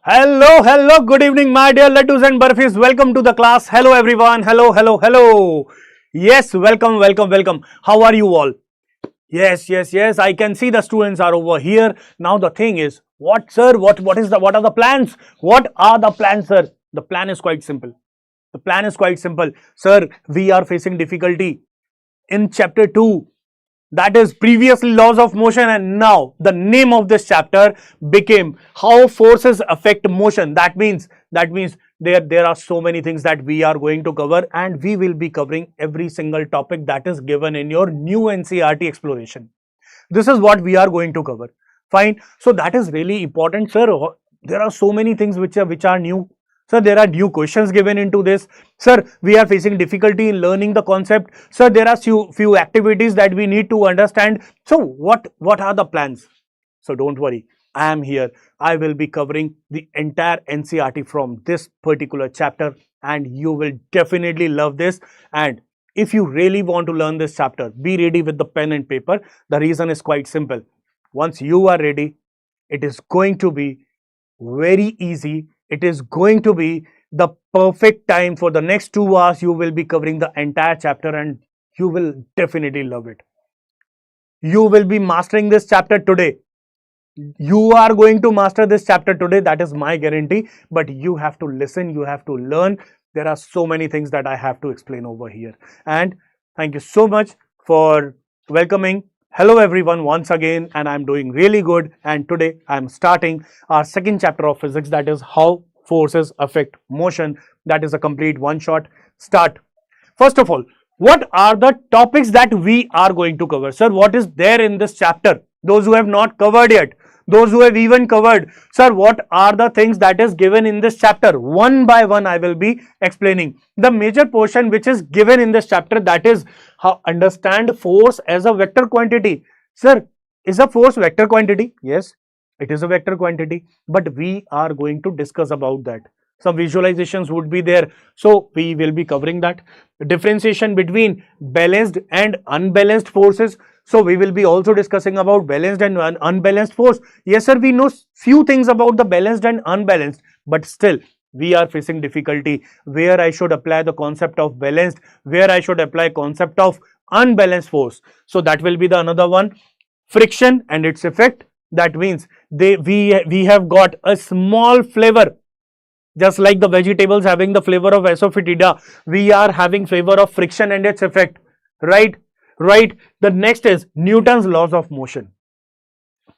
Hello, good evening, my dear Laddus and Burfis. Welcome to the class. Hello, everyone. Hello. Yes, welcome. How are you all? Yes. I can see the students are over here. Now the thing is, what, sir? What are the plans? What are the plans, sir? The plan is quite simple. Sir. We are facing difficulty in chapter 2, that is previously laws of motion, and now the name of this chapter became how forces affect motion. That means there are so many things that we are going to cover, and we will be covering every single topic that is given in your new NCERT exploration. This is what we are going to cover. Fine. So that is really important, sir. There are so many things which are new. Sir, there are new questions given into this. Sir, we are facing difficulty in learning the concept. Sir, there are few activities that we need to understand. So what are the plans? So don't worry, I am here. I will be covering the entire NCERT from this particular chapter, and you will definitely love this. And if you really want to learn this chapter, be ready with the pen and paper. The reason is quite simple. Once you are ready, it is going to be very easy. It is going to be the perfect time. For the next 2 hours, you will be covering the entire chapter, and you will definitely love it. You will be mastering this chapter today. You are going to master this chapter today. That is my guarantee. But you have to listen. You have to learn. There are so many things that I have to explain over here. And thank you so much for welcoming. Hello everyone once again, and I'm doing really good, and today I'm starting our second chapter of physics, that is how forces affect motion. That is a complete one shot. Start. First of all, what are the topics that we are going to cover? Sir, what is there in this chapter? Those who have not covered yet, those who have even covered, sir, what are the things that is given in this chapter? One by one I will be explaining. The major portion which is given in this chapter, that is how understand force as a vector quantity. Sir, is a force vector quantity? Yes, it is a vector quantity, but we are going to discuss about that. Some visualizations would be there, so we will be covering that. Differentiation between balanced and unbalanced forces. So we will be also discussing about balanced and unbalanced force. Yes, sir, we know few things about the balanced and unbalanced, but still we are facing difficulty where I should apply the concept of balanced, where I should apply concept of unbalanced force. So that will be the another one. Friction and its effect. That means we have got a small flavor. Just like the vegetables having the flavor of asafoetida, we are having flavor of friction and its effect. Right. The next is Newton's laws of motion.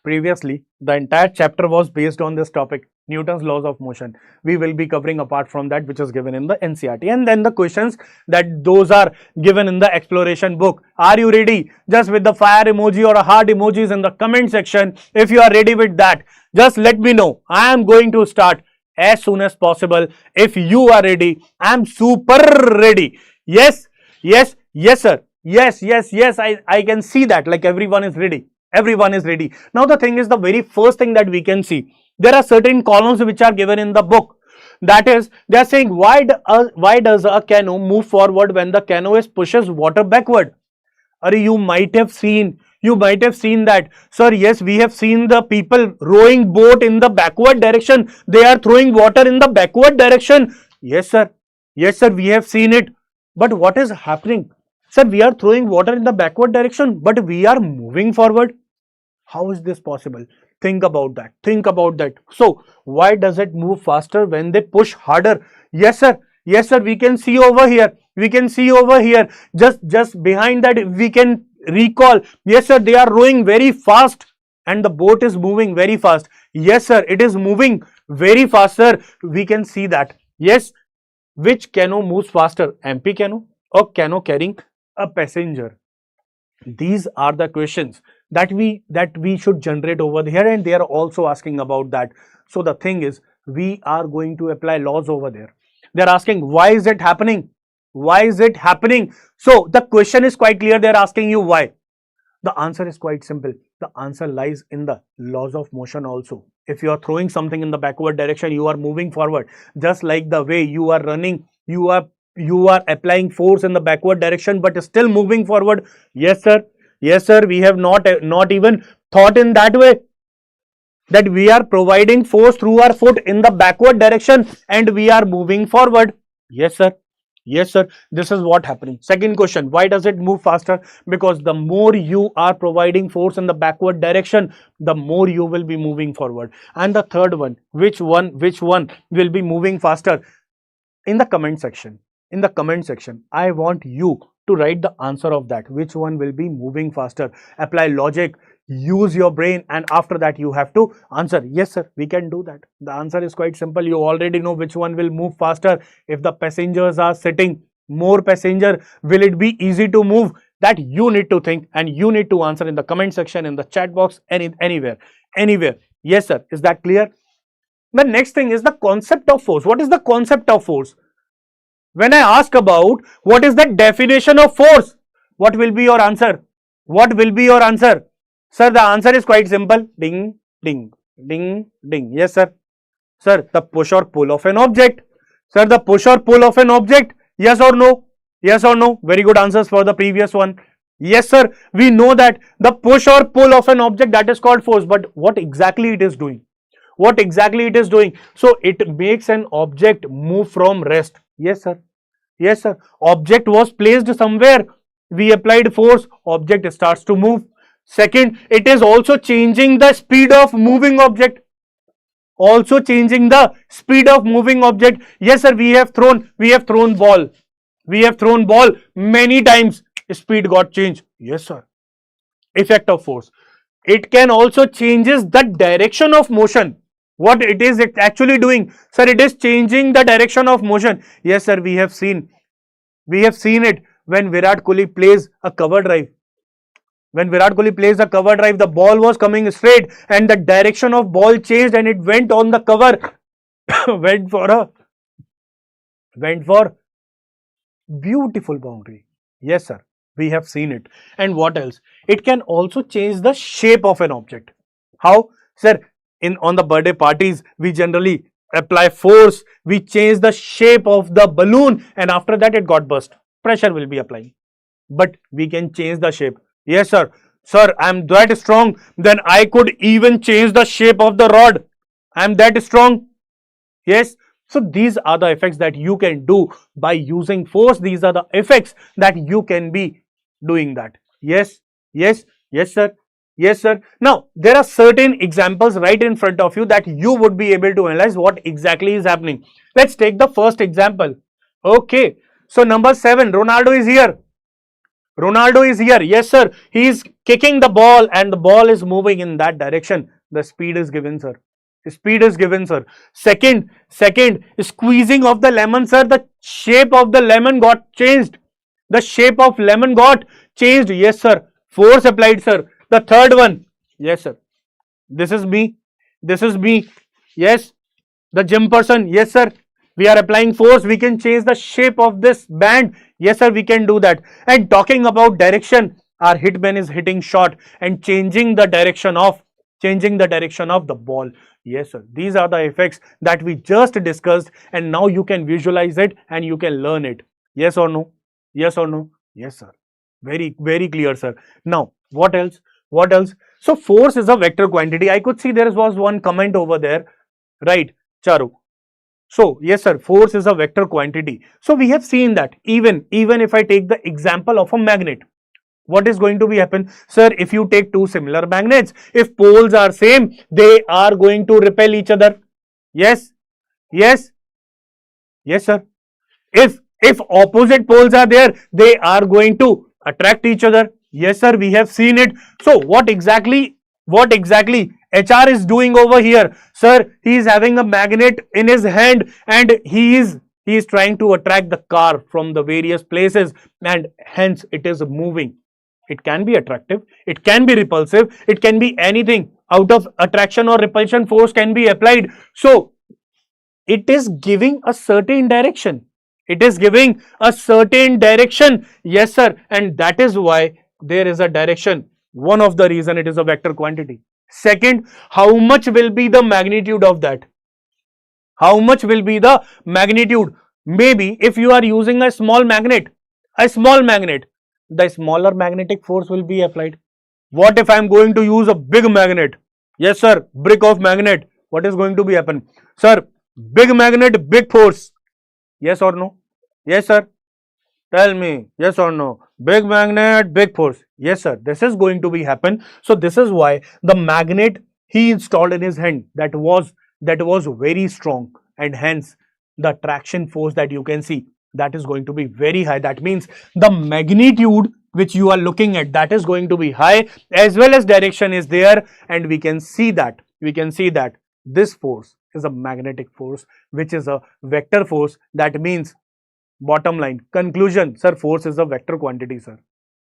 Previously, the entire chapter was based on this topic, Newton's laws of motion. We will be covering apart from that, which is given in the NCERT, and then the questions that those are given in the exploration book. Are you ready? Just with the fire emoji or a heart emojis in the comment section. If you are ready with that, just let me know. I am going to start as soon as possible. If you are ready, I am super ready. Yes, sir. Yes, I can see that, like everyone is ready. Now the thing is, the very first thing that we can see, there are certain columns which are given in the book. That is, they are saying why does a canoe move forward when the canoe pushes water backward? Or you might have seen that, sir. Yes, we have seen the people rowing boat in the backward direction. They are throwing water in the backward direction. Yes, sir, we have seen it. But what is happening? Sir, we are throwing water in the backward direction, but we are moving forward. How is this possible? Think about that. So why does it move faster when they push harder? Yes, sir, we can see over here. Just behind that, we can recall. Yes, sir, they are rowing very fast and the boat is moving very fast. Yes, sir, it is moving very fast, sir. We can see that. Yes. Which canoe moves faster, MP canoe or canoe carrying a passenger? These are the questions that we should generate over here, and they are also asking about that. So the thing is, we are going to apply laws over there. They are asking, why is it happening? So the question is quite clear. They are asking you why. The answer is quite simple. The answer lies in the laws of motion also. If you are throwing something in the backward direction, you are moving forward. Just like the way you are running, you are applying force in the backward direction but still moving forward. Yes, sir. We have not even thought in that way. that we are providing force through our foot in the backward direction and we are moving forward. Yes, sir. Yes, sir. This is what happening. Second question, why does it move faster? Because the more you are providing force in the backward direction, the more you will be moving forward. And the third one, which one will be moving faster? In the comment section, I want you to write the answer of that. Which one will be moving faster? Apply logic, use your brain, and after that you have to answer. Yes, sir, we can do that. The answer is quite simple. You already know which one will move faster. If the passengers are sitting more passenger, will it be easy to move? That you need to think and you need to answer in the comment section, in the chat box, anywhere. Yes, sir. Is that clear? The next thing is the concept of force. What is the concept of force? When I ask about what is the definition of force, what will be your answer? What will be your answer? Sir, the answer is quite simple. Ding, ding, ding, ding. Yes, sir. Sir, the push or pull of an object. Sir, the push or pull of an object. Yes or no? Yes or no? Very good answers for the previous one. Yes, sir. We know that the push or pull of an object, that is called force. But what exactly it is doing? What exactly it is doing? So it makes an object move from rest. Yes, sir. Yes, sir. Object was placed somewhere. We applied force. Object starts to move. Second, it is also changing the speed of moving object. Also changing the speed of moving object. Yes, sir. We have thrown ball. We have thrown ball many times. Speed got changed. Yes, sir. Effect of force. It can also changes the direction of motion. What it is actually doing? Sir, it is changing the direction of motion. Yes, sir, we have seen it when Virat Kohli plays a cover drive. When Virat Kohli plays a cover drive, the ball was coming straight and the direction of ball changed and it went on the cover. went for beautiful boundary. Yes, sir, we have seen it. And what else? It can also change the shape of an object. How? Sir, on the birthday parties, we generally apply force. We change the shape of the balloon and after that it got burst. Pressure will be applying. But we can change the shape. Yes, sir. Sir, I am that strong. Then I could even change the shape of the rod. I am that strong. Yes. So these are the effects that you can do by using force. These are the effects that you can be doing that. Yes. Yes. Yes, sir. Yes, sir. Now, there are certain examples right in front of you that you would be able to analyze what exactly is happening. Let's take the first example. Okay. So, number 7, Ronaldo is here. Ronaldo is here. Yes, sir. He is kicking the ball and the ball is moving in that direction. The speed is given, sir. Speed is given, sir. Second, squeezing of the lemon, sir. The shape of the lemon got changed. The shape of lemon got changed. Yes, sir. Force applied, sir. The third one, yes, sir. This is me. This is me. Yes, the gym person. Yes, sir. We are applying force. We can change the shape of this band. Yes, sir. We can do that. And talking about direction, our hitman is hitting shot and changing the direction of the ball. Yes, sir. These are the effects that we just discussed, and now you can visualize it and you can learn it. Yes or no? Yes or no? Yes, sir. Very, very clear, sir. Now, what else? What else? So, force is a vector quantity. I could see there was one comment over there, right, Charu? So, yes, sir, force is a vector quantity. So, we have seen that even if I take the example of a magnet, what is going to be happen? Sir, if you take two similar magnets, if poles are same, they are going to repel each other. Yes, yes, yes, sir. If opposite poles are there, they are going to attract each other. Yes, sir, we have seen it. So, what exactly HR is doing over here? Sir, he is having a magnet in his hand and he is trying to attract the car from the various places and hence it is moving. It can be attractive, it can be repulsive, it can be anything. Out of attraction or repulsion, force can be applied. So, it is giving a certain direction. It is giving a certain direction. Yes, sir. And that is why there is a direction. One of the reason it is a vector quantity. Second, how much will be the magnitude of that? How much will be the magnitude? Maybe if you are using a small magnet, the smaller magnetic force will be applied. What if I am going to use a big magnet? Yes, sir. Brick of magnet. What is going to be happen? Sir, big magnet, big force. Yes or no? Yes, sir. Tell me, yes or no? Big magnet, big force. Yes, sir. This is going to be happen. So this is why the magnet he installed in his hand that was very strong, and hence the traction force that you can see, that is going to be very high. That means the magnitude which you are looking at, that is going to be high, as well as direction is there, and we can see that this force is a magnetic force, which is a vector force. That means, bottom line conclusion, sir, force is a vector quantity, sir.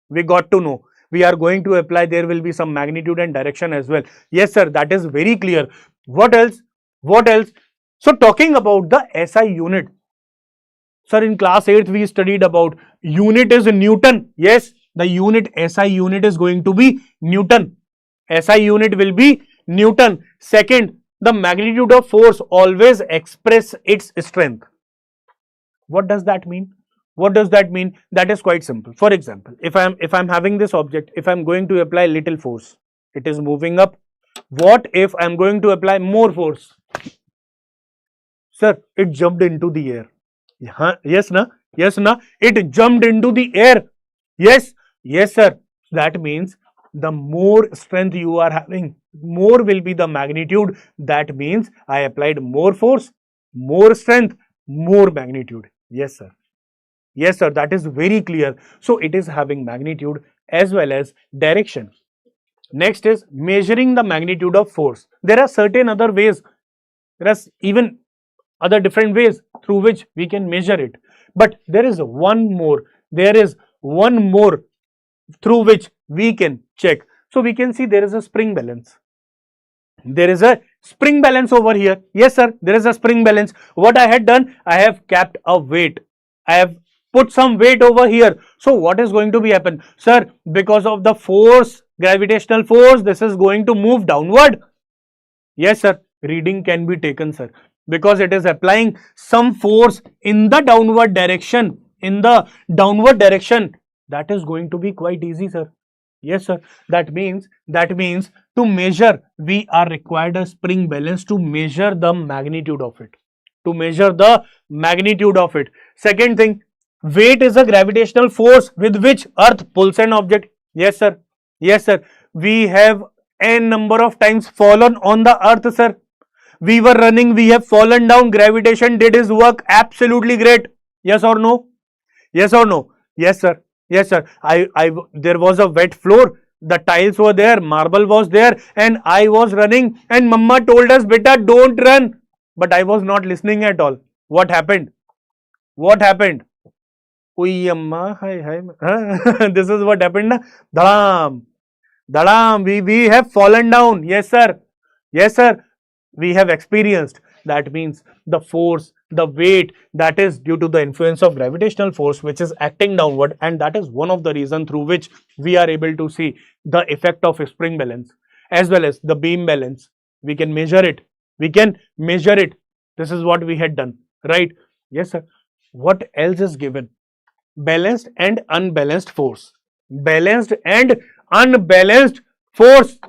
We got to know, we are going to apply, there will be some magnitude and direction as well. Yes, sir, that is very clear. What else? What else? So talking about the SI unit, sir, in class 8th we studied about unit is Newton. Yes, the unit SI unit is going to be Newton. SI unit will be Newton. Second, the magnitude of force always express its strength. What does that mean? What does that mean? That is quite simple. For example, if I'm having this object, if I'm going to apply little force, it is moving up. What if I'm going to apply more force? Sir, it jumped into the air. Yes, na? Yes, na? It jumped into the air. Yes, yes, sir. That means the more strength you are having, more will be the magnitude. That means I applied more force, more strength, more magnitude. Yes, sir. Yes, sir. That is very clear. So it is having magnitude as well as direction. Next is measuring the magnitude of force. There are certain other ways. There are even other different ways through which we can measure it. But there is one more. There is one more through which we can check. So we can see there is a spring balance. There is a spring balance over here. Yes, sir. There is a spring balance. What I had done, I have kept a weight. I have put some weight over here. So what is going to be happen? Sir, because of the force, gravitational force, this is going to move downward. Yes, sir. Reading can be taken, sir, because it is applying some force in the downward direction. In the downward direction, that is going to be quite easy, sir. Yes, sir. That means to measure, we are required a spring balance to measure the magnitude of it. To measure the magnitude of it. Second thing, weight is a gravitational force with which Earth pulls an object. Yes, sir. Yes, sir. We have n number of times fallen on the Earth, sir. We were running, we have fallen down. Gravitation did his work. Absolutely great. Yes or no? Yes or no? Yes, sir. Yes, sir. There was a wet floor. The tiles were there. Marble was there. And I was running. And Mama told us, beta, don't run. But I was not listening at all. What happened? What happened? Ui, Amma. Hi. This is what happened. Na? Dhalam. Dhalam. We have fallen down. Yes, sir. Yes, sir. We have experienced. That means the force, the weight, that is due to the influence of gravitational force which is acting downward, and that is one of the reasons through which we are able to see the effect of a spring balance as well as the beam balance. We can measure it. We can measure it. This is what we had done, right? Yes, sir. What else is given? Balanced and unbalanced force. Balanced and unbalanced force.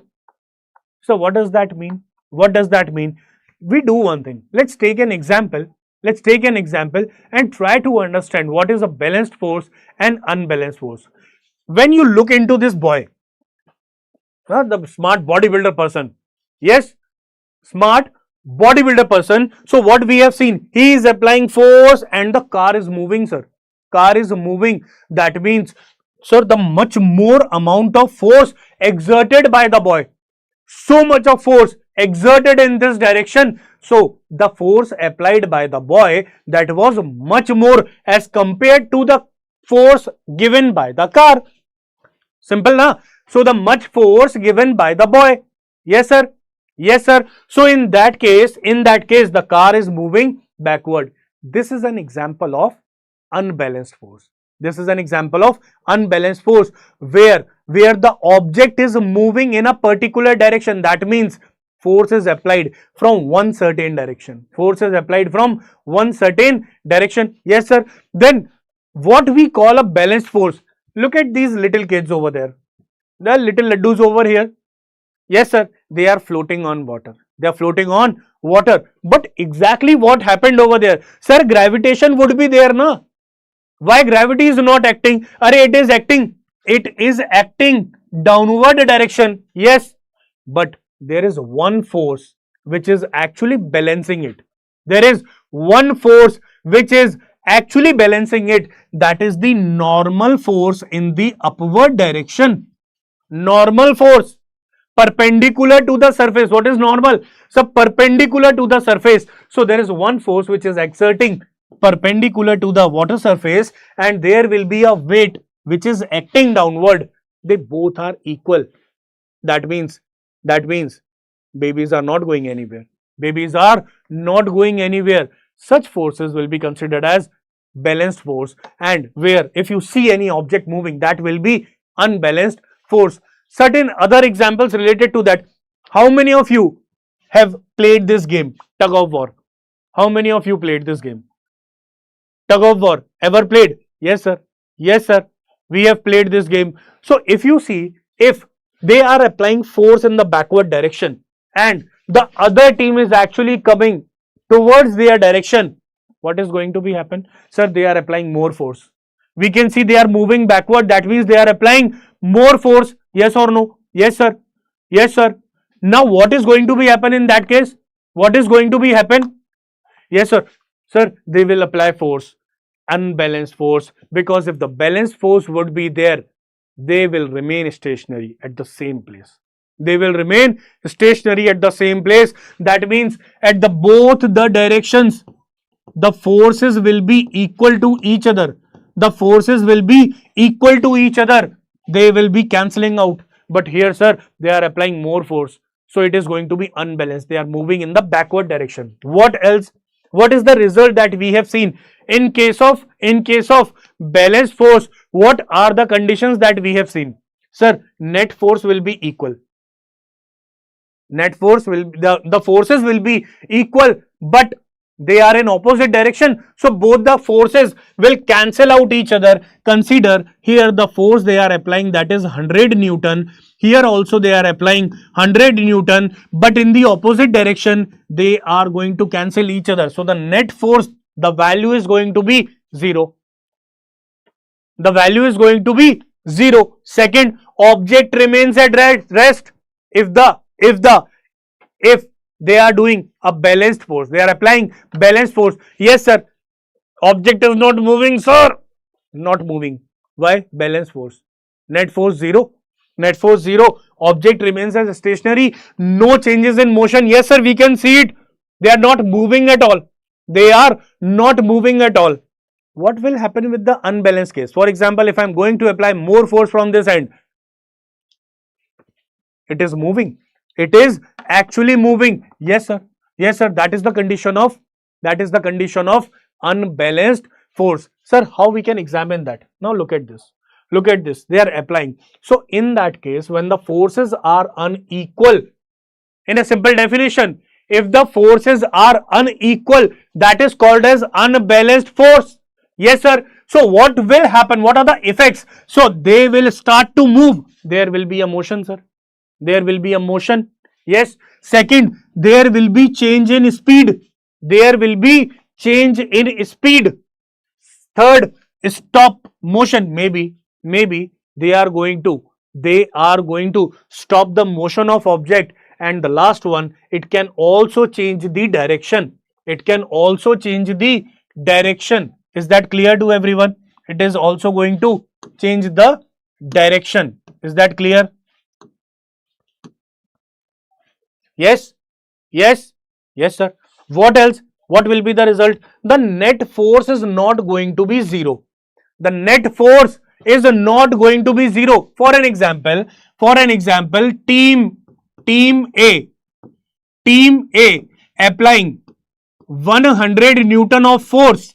So what does that mean? What does that mean? We do one thing. Let's take an example. Let's take an example and try to understand what is a balanced force and unbalanced force. When you look into this boy, the smart bodybuilder person, yes, smart bodybuilder person. So what we have seen, he is applying force and the car is moving, sir. Car is moving. That means, sir, the much more amount of force exerted by the boy. So much of force exerted in this direction. So the force applied by the boy, that was much more as compared to the force given by the car. Simple, na? So the much force given by the boy. Yes, sir. Yes, sir. So in that case, the car is moving backward. This is an example of unbalanced force. This is an example of unbalanced force where the object is moving in a particular direction. That means force is applied from one certain direction. Force is applied from one certain direction. Yes, sir. Then what we call a balanced force. Look at these little kids over there. There are little laddus over here. Yes, sir. They are floating on water. They are floating on water. But exactly what happened over there? Sir, gravitation would be there, na? Why gravity is not acting? Arey, it is acting. It is acting downward direction. Yes. But there is one force which is actually balancing it. There is one force which is actually balancing it. That is the normal force in the upward direction. Normal force perpendicular to the surface. What is normal? So perpendicular to the surface. So there is one force which is exerting perpendicular to the water surface, and there will be a weight which is acting downward. They both are equal. That means babies are not going anywhere. Babies are not going anywhere. Such forces will be considered as balanced force, and where if you see any object moving, that will be unbalanced force. Certain other examples related to that. How many of you have played this game, tug of war? How many of you played this game? Tug of war, ever played? Yes sir, yes sir, we have played this game. So if you see, if they are applying force in the backward direction and the other team is actually coming towards their direction, what is going to be happen? Sir, they are applying more force. We can see they are moving backward, that means they are applying more force. Yes or no? Yes sir, yes sir. Now what is going to be happen in that case? What is going to be happen? Yes sir, sir, they will apply force, unbalanced force, because if the balanced force would be there, they will remain stationary at the same place. They will remain stationary at the same place. That means at the both the directions, the forces will be equal to each other. The forces will be equal to each other. They will be cancelling out. But here, sir, they are applying more force. So it is going to be unbalanced. They are moving in the backward direction. What else? What is the result that we have seen? In case of balanced force, what are the conditions that we have seen? Sir, net force will be equal. Net force will, the forces will be equal, but they are in opposite direction. So both the forces will cancel out each other. Consider here the force they are applying, that is 100 Newton. Here also they are applying 100 Newton, but in the opposite direction they are going to cancel each other. So the net force, the value is going to be 0. The value is going to be 0. Second, object remains at rest. If they are doing a balanced force, they are applying balanced force. Yes sir, object is not moving, sir. Not moving. Why? Balanced force. Net force 0. Net force 0. Object remains as stationary. No changes in motion. Yes sir, we can see it. They are not moving at all. They are not moving at all. What will happen with the unbalanced case? For example, if I am going to apply more force from this end, it is moving. It is actually moving. Yes sir, yes sir, that is the condition of unbalanced force. Sir, how we can examine that? Now look at this. Look at this. They are applying. So in that case, when the forces are unequal, in a simple definition, if the forces are unequal, that is called as unbalanced force. Yes sir. So what will happen? What are the effects? So they will start to move. There will be a motion, sir. There will be a motion. Yes. Second, there will be change in speed. There will be change in speed. Third, stop motion. Maybe they are going to stop the motion of object. And the last one, it can also change the direction. It can also change the direction. Is that clear to everyone? It is also going to change the direction. Is that clear? Yes, yes, yes sir. What else? What will be the result? The net force is not going to be 0. The net force is not going to be 0. For an example, team A applying 100 Newton of force,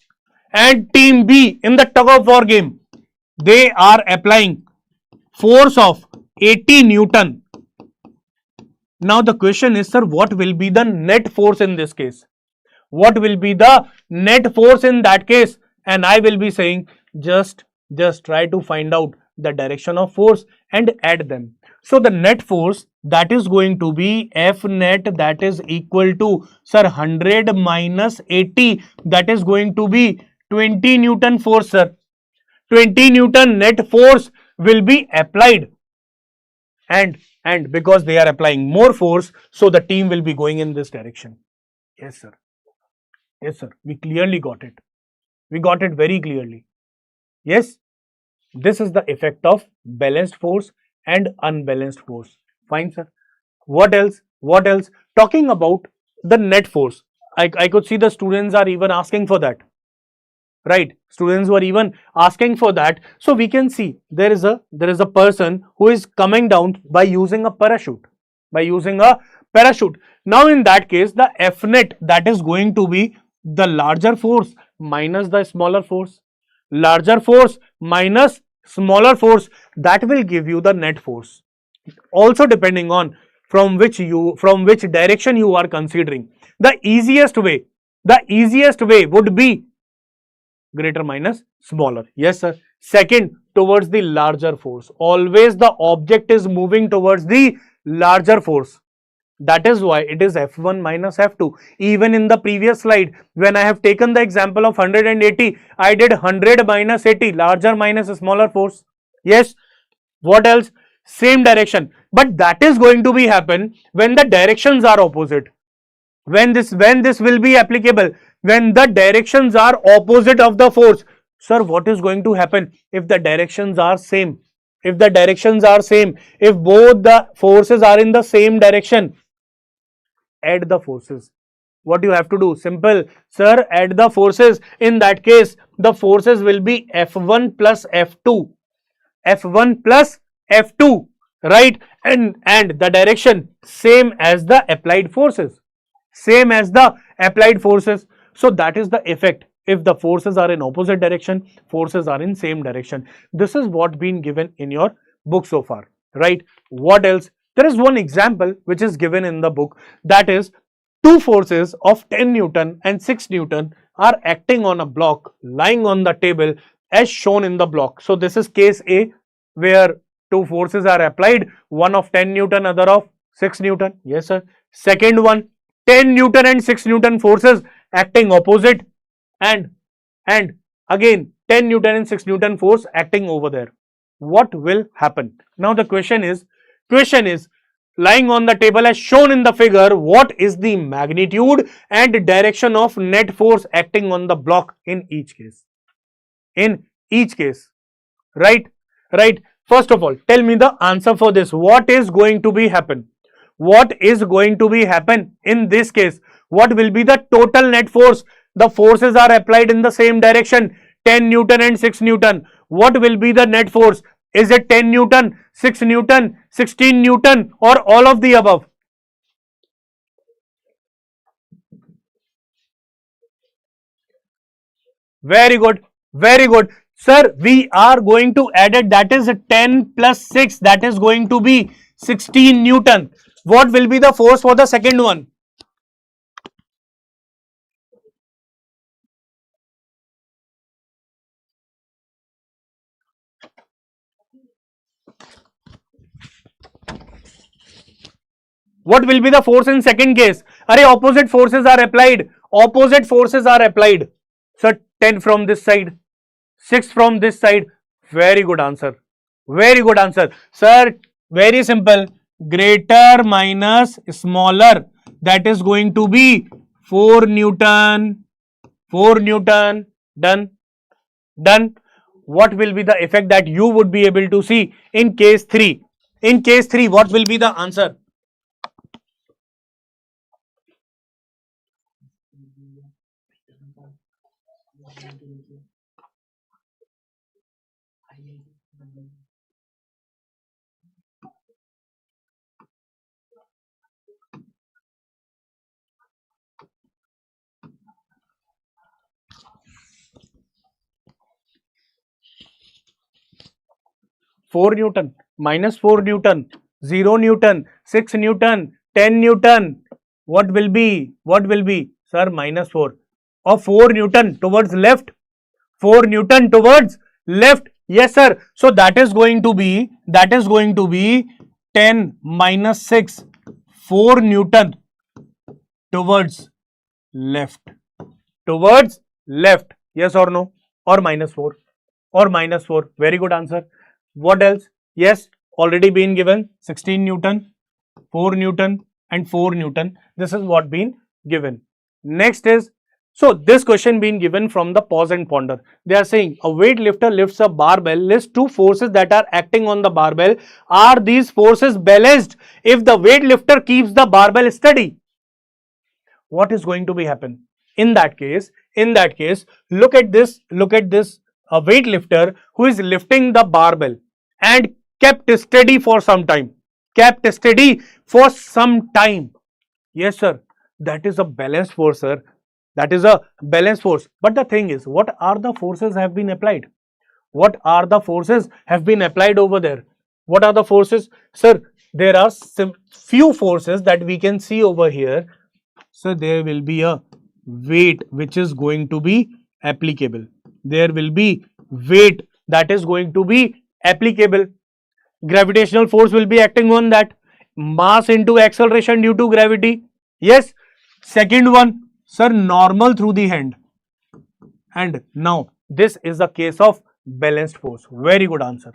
and team B in the tug of war game, they are applying force of 80 Newton. Now the question is, sir, what will be the net force in this case? What will be the net force in that case? And I will be saying, just try to find out the direction of force and add them. So the net force that is going to be F net, that is equal to, sir, 100 minus 80, that is going to be 20 Newton force, sir. 20 Newton net force will be applied, and because they are applying more force, so the team will be going in this direction. Yes, sir. Yes, sir. We clearly got it. We got it very clearly. Yes. This is the effect of balanced force and unbalanced force. Fine, sir. What else? What else? Talking about the net force. I could see the students are even asking for that. Right? Students were even asking for that. So we can see there is a person who is coming down by using a parachute. By using a parachute. Now in that case, the F net, that is going to be the larger force minus the smaller force. Larger force minus smaller force, that will give you the net force. Also depending on from which direction you are considering. The easiest way would be greater minus smaller. Yes, sir. Second, towards the larger force. Always the object is moving towards the larger force. That is why it is F1 minus F2. Even in the previous slide, when I have taken the example of 180, I did 100 minus 80, larger minus smaller force. Yes. What else? Same direction. But that is going to be happen when the directions are opposite. When this will be applicable? When the directions are opposite of the force. Sir, what is going to happen if the directions are same? If the directions are same, if both the forces are in the same direction, add the forces. What you have to do? Simple, sir, add the forces. In that case, the forces will be F1 plus F2. F1 plus F2, right? And the direction same as the applied forces. Same as the applied forces. So that is the effect. If the forces are in opposite direction, forces are in same direction. This is what been given in your book so far, right? What else? There is one example which is given in the book, that is two forces of 10 Newton and 6 Newton are acting on a block lying on the table as shown in the block. So this is case A, where two forces are applied, one of 10 Newton, other of 6 Newton. Yes, sir. Second one, 10 Newton and 6 Newton forces acting opposite, and again 10 Newton and 6 Newton force acting over there. What will happen? Now the question is lying on the table as shown in the figure, what is the magnitude and direction of net force acting on the block in each case? In each case, right? Right. First of all, tell me the answer for this. What is going to be happen? What is going to be happen in this case? What will be the total net force? The forces are applied in the same direction, 10 Newton and 6 Newton. What will be the net force? Is it 10 Newton, 6 Newton, 16 Newton, or all of the above? Very good. Very good. Sir, we are going to add it. That is 10 plus 6. That is going to be 16 Newton. What will be the force for the second one? What will be the force in second case? Array, opposite forces are applied. Opposite forces are applied. So 10 from this side, 6 from this side. Very good answer. Very good answer. Sir, very simple. Greater minus smaller. That is going to be 4 Newton. 4 Newton. Done. Done. What will be the effect that you would be able to see in case 3? In case 3, what will be the answer? Four Newton, minus 4 Newton, 0 Newton, 6 Newton, 10 Newton. What will be? What will be? Sir, minus 4. Or 4 Newton towards left. 4 Newton towards left. Yes, sir. So that is going to be 10 minus 6, 4 Newton towards left. Towards left. Yes or no? Or minus 4. Or minus 4. Very good answer. What else? Yes, already been given 16 Newton, 4 Newton and 4 Newton. This is what been given. Next is, so this question been given from the pause and ponder. They are saying a weightlifter lifts a barbell, list two forces that are acting on the barbell. Are these forces balanced if the weightlifter keeps the barbell steady? What is going to be happen? In that case, look at this a weightlifter who is lifting the barbell and kept steady for some time. Kept steady for some time. Yes, sir. That is a balanced force, sir. That is a balanced force. But the thing is, what are the forces have been applied? What are the forces have been applied over there? What are the forces? Sir, there are few forces that we can see over here. So there will be a weight which is going to be applicable. There will be weight that is going to be applicable. Gravitational force will be acting on that. Mass into acceleration due to gravity. Yes. Second one, sir, normal through the hand. And now this is the case of balanced force. Very good answer.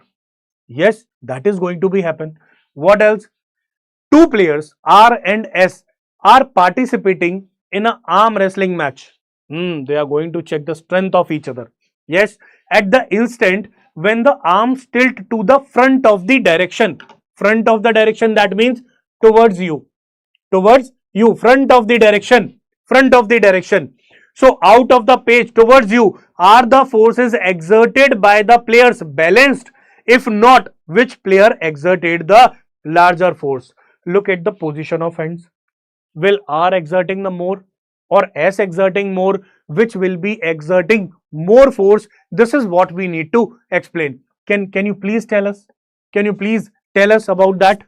Yes, that is going to be happen. What else? Two players R and S are participating in an arm wrestling match. They are going to check the strength of each other. Yes, at the instant when the arms tilt to the front of the direction, that means towards you, front of the direction. So out of the page towards you, are the forces exerted by the players balanced? If not, which player exerted the larger force? Look at the position of hands. Will R exerting the more or S exerting more? Which will be exerting more force? This is what we need to explain. Can you please tell us? Can you please tell us about that?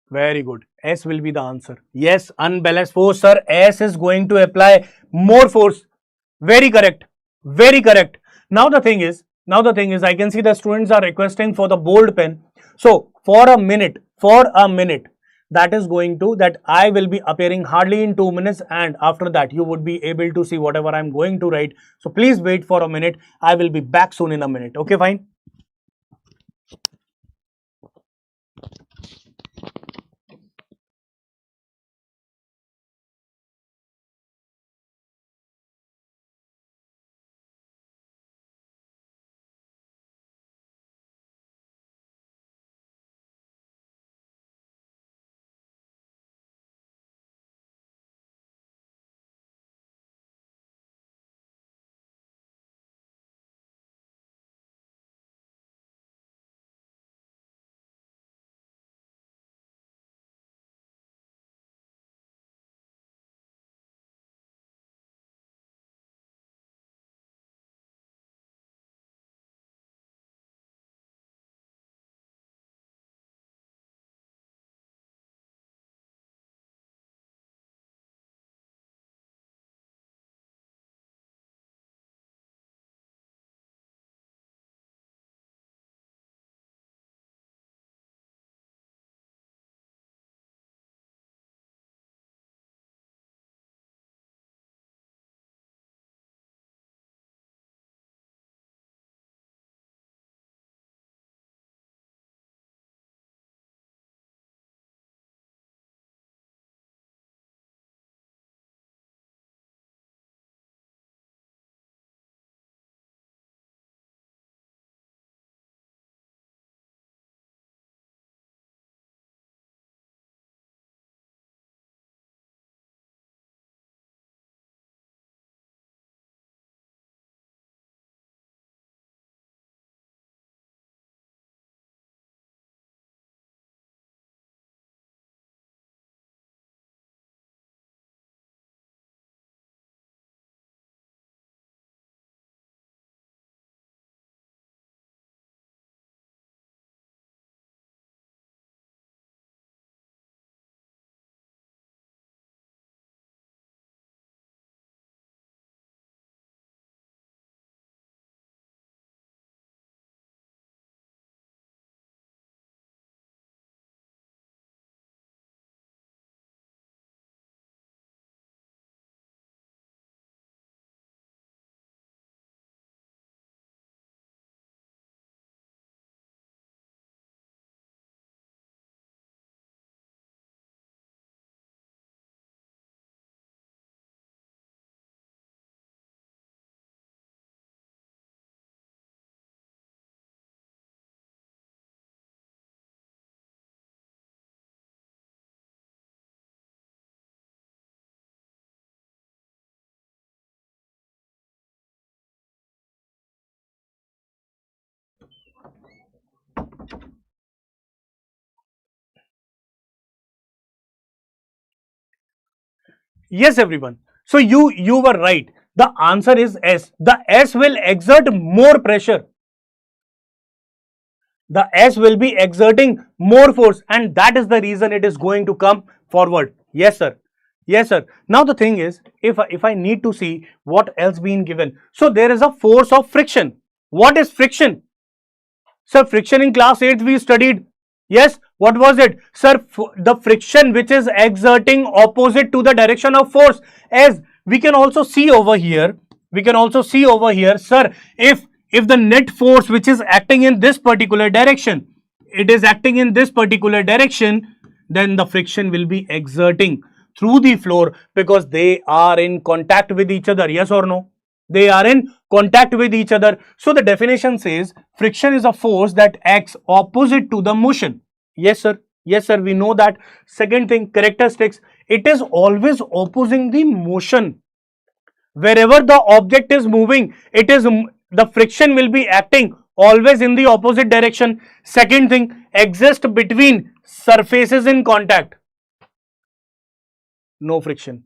Very good. S will be the answer. Yes, unbalanced force, sir. S is going to apply more force. Very correct. Very correct. Now the thing is, I can see the students are requesting for the bold pen. So for a minute, that I will be appearing hardly in 2 minutes, and after that you would be able to see whatever I'm going to write. So please wait for a minute. I will be back soon in a minute. Okay, fine. Yes, everyone. So you were right. The answer is S. The S will exert more pressure. The S will be exerting more force, and that is the reason it is going to come forward. Yes, sir. Yes, sir. Now the thing is, if I need to see what else being given, so there is a force of friction. What is friction? Sir, friction in class 8 we studied. Yes, what was it? Sir, the friction which is exerting opposite to the direction of force. As we can also see over here, sir, if the net force which is acting in this particular direction, it is acting in this particular direction, then the friction will be exerting through the floor because they are in contact with each other. Yes or no? They are in contact with each other. So the definition says friction is a force that acts opposite to the motion. Yes, sir. Yes, sir. We know that. Second thing, characteristics. It is always opposing the motion. Wherever the object is moving, it is the friction will be acting always in the opposite direction. Second thing, exist between surfaces in contact. No friction.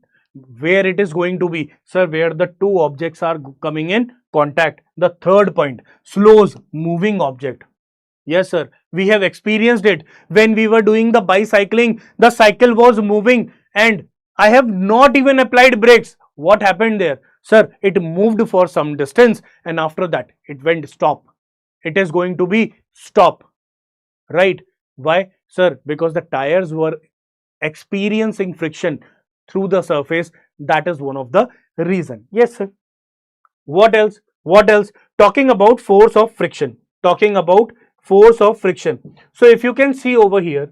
Where it is going to be, sir, where the two objects are coming in contact. The third point, slows moving object. Yes, sir, we have experienced it when we were doing the bicycling. The cycle was moving and I have not even applied brakes. What happened there? Sir, it moved for some distance and after that it went stop. It is going to be stop, right? Why? Sir, because the tires were experiencing friction through the surface. That is one of the reason. Yes, sir. What else? What else? Talking about force of friction. Talking about force of friction. So if you can see over here,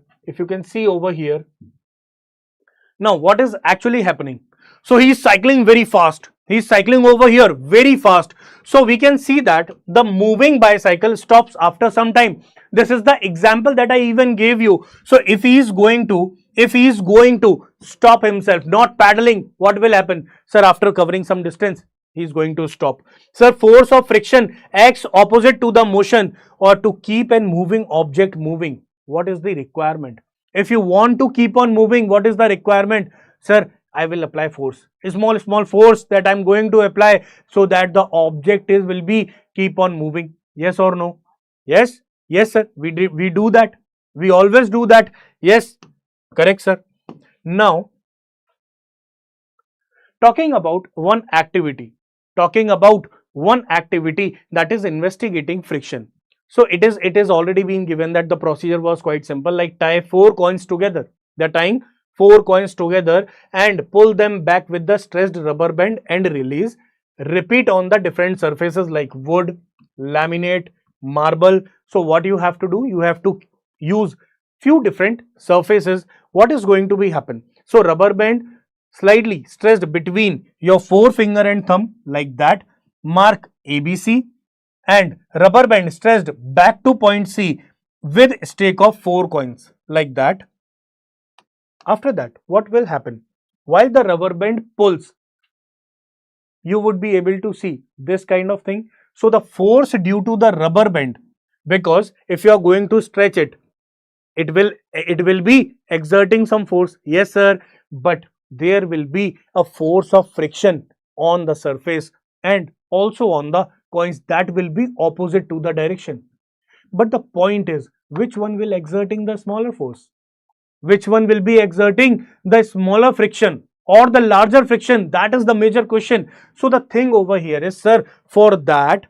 now what is actually happening? So he is cycling very fast. He is cycling over here very fast. So we can see that the moving bicycle stops after some time. This is the example that I even gave you. So if he is going to stop himself, not paddling, what will happen? Sir, after covering some distance, he is going to stop. Sir, force of friction acts opposite to the motion or to keep a moving object moving. What is the requirement? If you want to keep on moving, what is the requirement? Sir, I will apply force. A small force that I am going to apply so that the object will be keep on moving. Yes or no? Yes? Yes, sir. We do that. We always do that. Yes. Correct, sir. Now, talking about one activity that is investigating friction. So it is already been given that the procedure was quite simple, like tie 4 coins together. They're tying 4 coins together and pull them back with the stressed rubber band and release. Repeat on the different surfaces like wood, laminate, marble. So what you have to do, you have to use few different surfaces. What is going to be happen? So rubber band slightly stressed between your forefinger and thumb like that. Mark ABC and rubber band stressed back to point C with stake of 4 coins like that. After that, what will happen? While the rubber band pulls, you would be able to see this kind of thing. So the force due to the rubber band, because if you are going to stretch it, it will be exerting some force. Yes, sir, but there will be a force of friction on the surface and also on the coins that will be opposite to the direction. But the point is, which one will exerting the smaller force? Which one will be exerting the smaller friction or the larger friction? That is the major question. So the thing over here is, sir, for that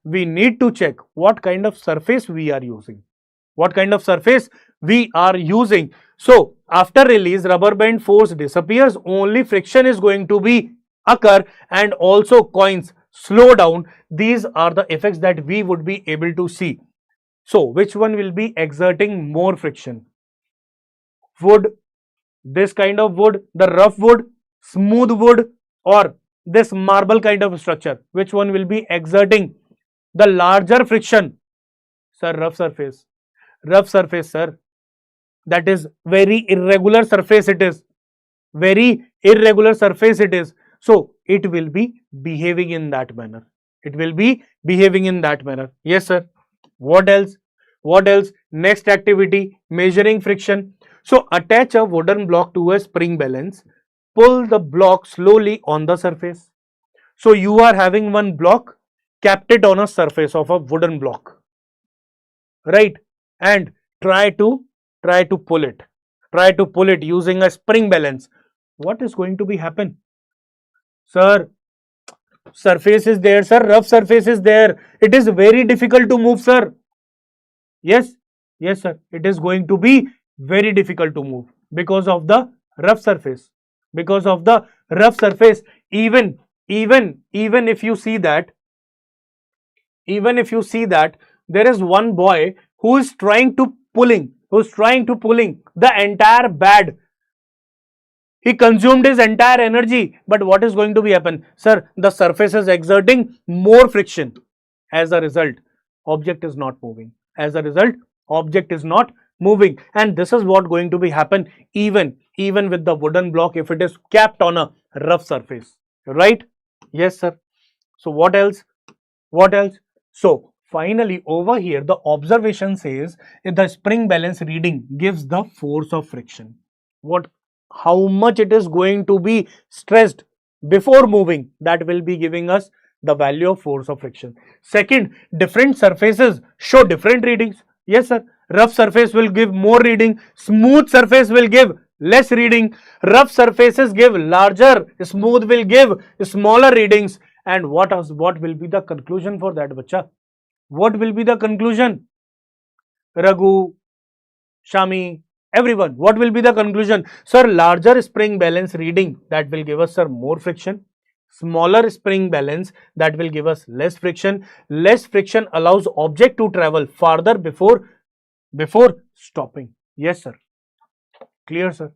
we need to check what kind of surface we are using. What kind of surface we are using. So after release, rubber band force disappears, only friction is going to be occur and also coins slow down. These are the effects that we would be able to see. So which one will be exerting more friction? Wood, this kind of wood, the rough wood, smooth wood, or this marble kind of structure? Which one will be exerting the larger friction? Sir, rough surface. Rough surface, sir. That is very irregular surface it is. Very irregular surface it is. So it will be behaving in that manner. It will be behaving in that manner. Yes, sir. What else? What else? Next activity, measuring friction. So attach a wooden block to a spring balance. Pull the block slowly on the surface. So you are having one block, kept it on a surface of a wooden block, right? And try to pull it. Try to pull it using a spring balance. What is going to be happen? Sir, surface is there, sir. Rough surface is there. It is very difficult to move, sir. Yes, yes, sir. It is going to be very difficult to move because of the rough surface. Because of the rough surface, even if you see that, there is one boy who is trying to pulling the entire bed. He consumed his entire energy, but what is going to be happen? Sir, the surface is exerting more friction. As a result, object is not moving. As a result, object is not moving. And this is what going to be happen even with the wooden block if it is kept on a rough surface. Right? Yes, sir. So what else? What else? So finally over here the observation says if the spring balance reading gives the force of friction. What, how much it is going to be stressed before moving, that will be giving us the value of force of friction. Second, different surfaces show different readings. Yes sir, rough surface will give more reading, smooth surface will give less reading, rough surfaces give larger, smooth will give smaller readings. And what will be the conclusion for that, bacha? What will be the conclusion? Raghu, Shami, everyone, what will be the conclusion? Sir, larger spring balance reading, that will give us, sir, more friction. Smaller spring balance, that will give us less friction. Less friction allows object to travel farther before stopping. Yes sir, clear sir.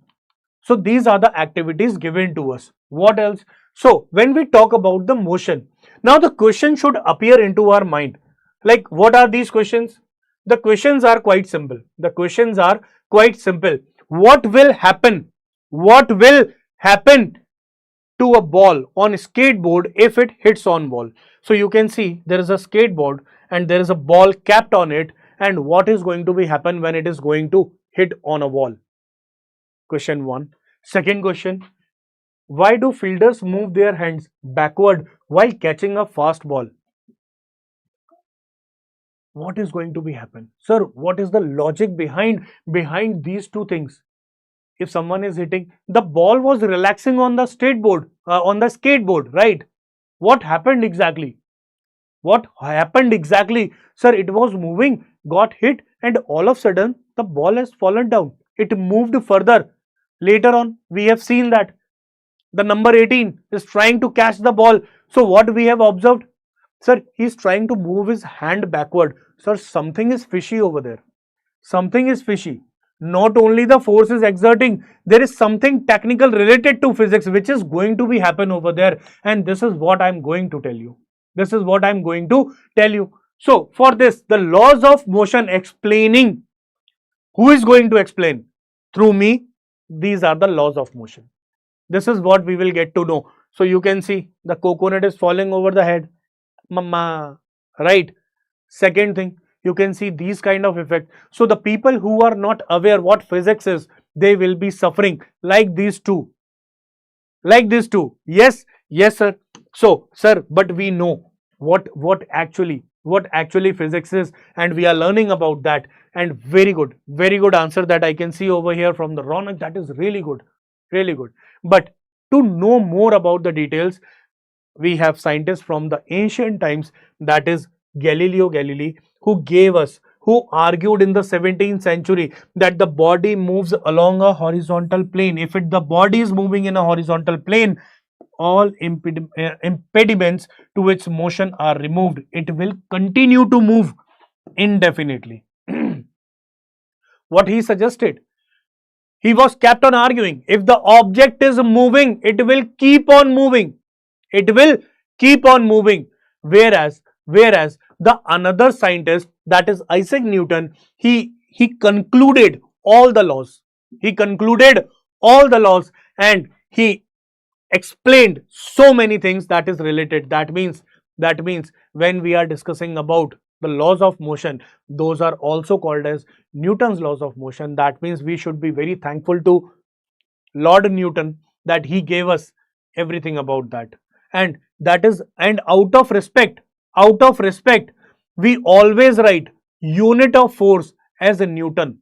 So these are the activities given to us. What else? So when we talk about the motion, now the question should appear into our mind. Like, what are these questions? The questions are quite simple. The questions are quite simple. What will happen? What will happen to a ball on a skateboard if it hits on wall? So you can see there is a skateboard and there is a ball capped on it, and what is going to be happen when it is going to hit on a wall? Question 1. Second question, why do fielders move their hands backward while catching a fast ball? What is going to be happen? Sir, what is the logic behind these two things? If someone is hitting, the ball was relaxing on the skateboard, right? What happened exactly? What happened exactly? Sir, it was moving, got hit, and all of a sudden the ball has fallen down. It moved further. Later on, we have seen that the number 18 is trying to catch the ball. So what we have observed? Sir, he is trying to move his hand backward. Sir, something is fishy over there. Something is fishy. Not only the force is exerting, there is something technical related to physics which is going to be happen over there. And this is what I am going to tell you. This is what I am going to tell you. So for this, the laws of motion explaining. Who is going to explain? Through me. These are the laws of motion. This is what we will get to know. So you can see the coconut is falling over the head. Mama, right? Second thing, you can see these kind of effect. So the people who are not aware what physics is, they will be suffering like these two. Like this too. Yes, yes, sir. So, sir, but we know what actually physics is, and we are learning about that. And very good answer that I can see over here from the Ronak. That is really good, really good. But to know more about the details, we have scientists from the ancient times, that is Galileo Galilei, who argued in the 17th century that the body moves along a horizontal plane. If the body is moving in a horizontal plane, all impediments to its motion are removed. It will continue to move indefinitely. What he suggested? He was kept on arguing. If the object is moving, it will keep on moving. It will keep on moving. Whereas the another scientist, that is Isaac Newton, he concluded all the laws. He concluded all the laws and he explained so many things that is related. That means when we are discussing about the laws of motion, those are also called as Newton's laws of motion. That means we should be very thankful to Lord Newton that he gave us everything about that. And that is, and out of respect, we always write unit of force as a Newton.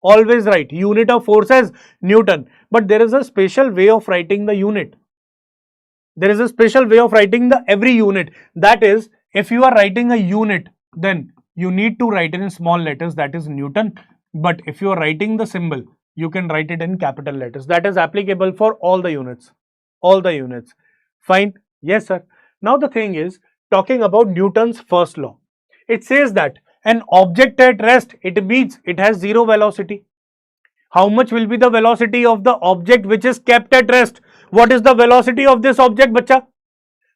Always write unit of force as Newton. But there is a special way of writing the unit. There is a special way of writing the every unit. That is, if you are writing a unit, then you need to write in small letters, that is Newton. But if you are writing the symbol, you can write it in capital letters. That is applicable for all the units. All the units. Fine? Yes, sir. Now the thing is, talking about Newton's first law. It says that an object at rest, it means it has zero velocity. How much will be the velocity of the object which is kept at rest? What is the velocity of this object, bacha?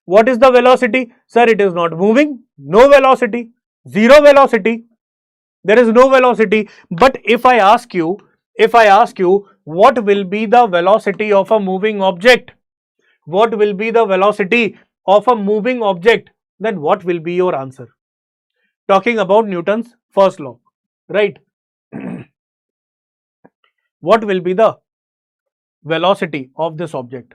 What is the velocity? Sir, it is not moving. No velocity. Zero velocity. There is no velocity. But if I ask you, what will be the velocity of a moving object? What will be the velocity of a moving object? Then what will be your answer? Talking about Newton's first law, right? What will be the velocity of this object?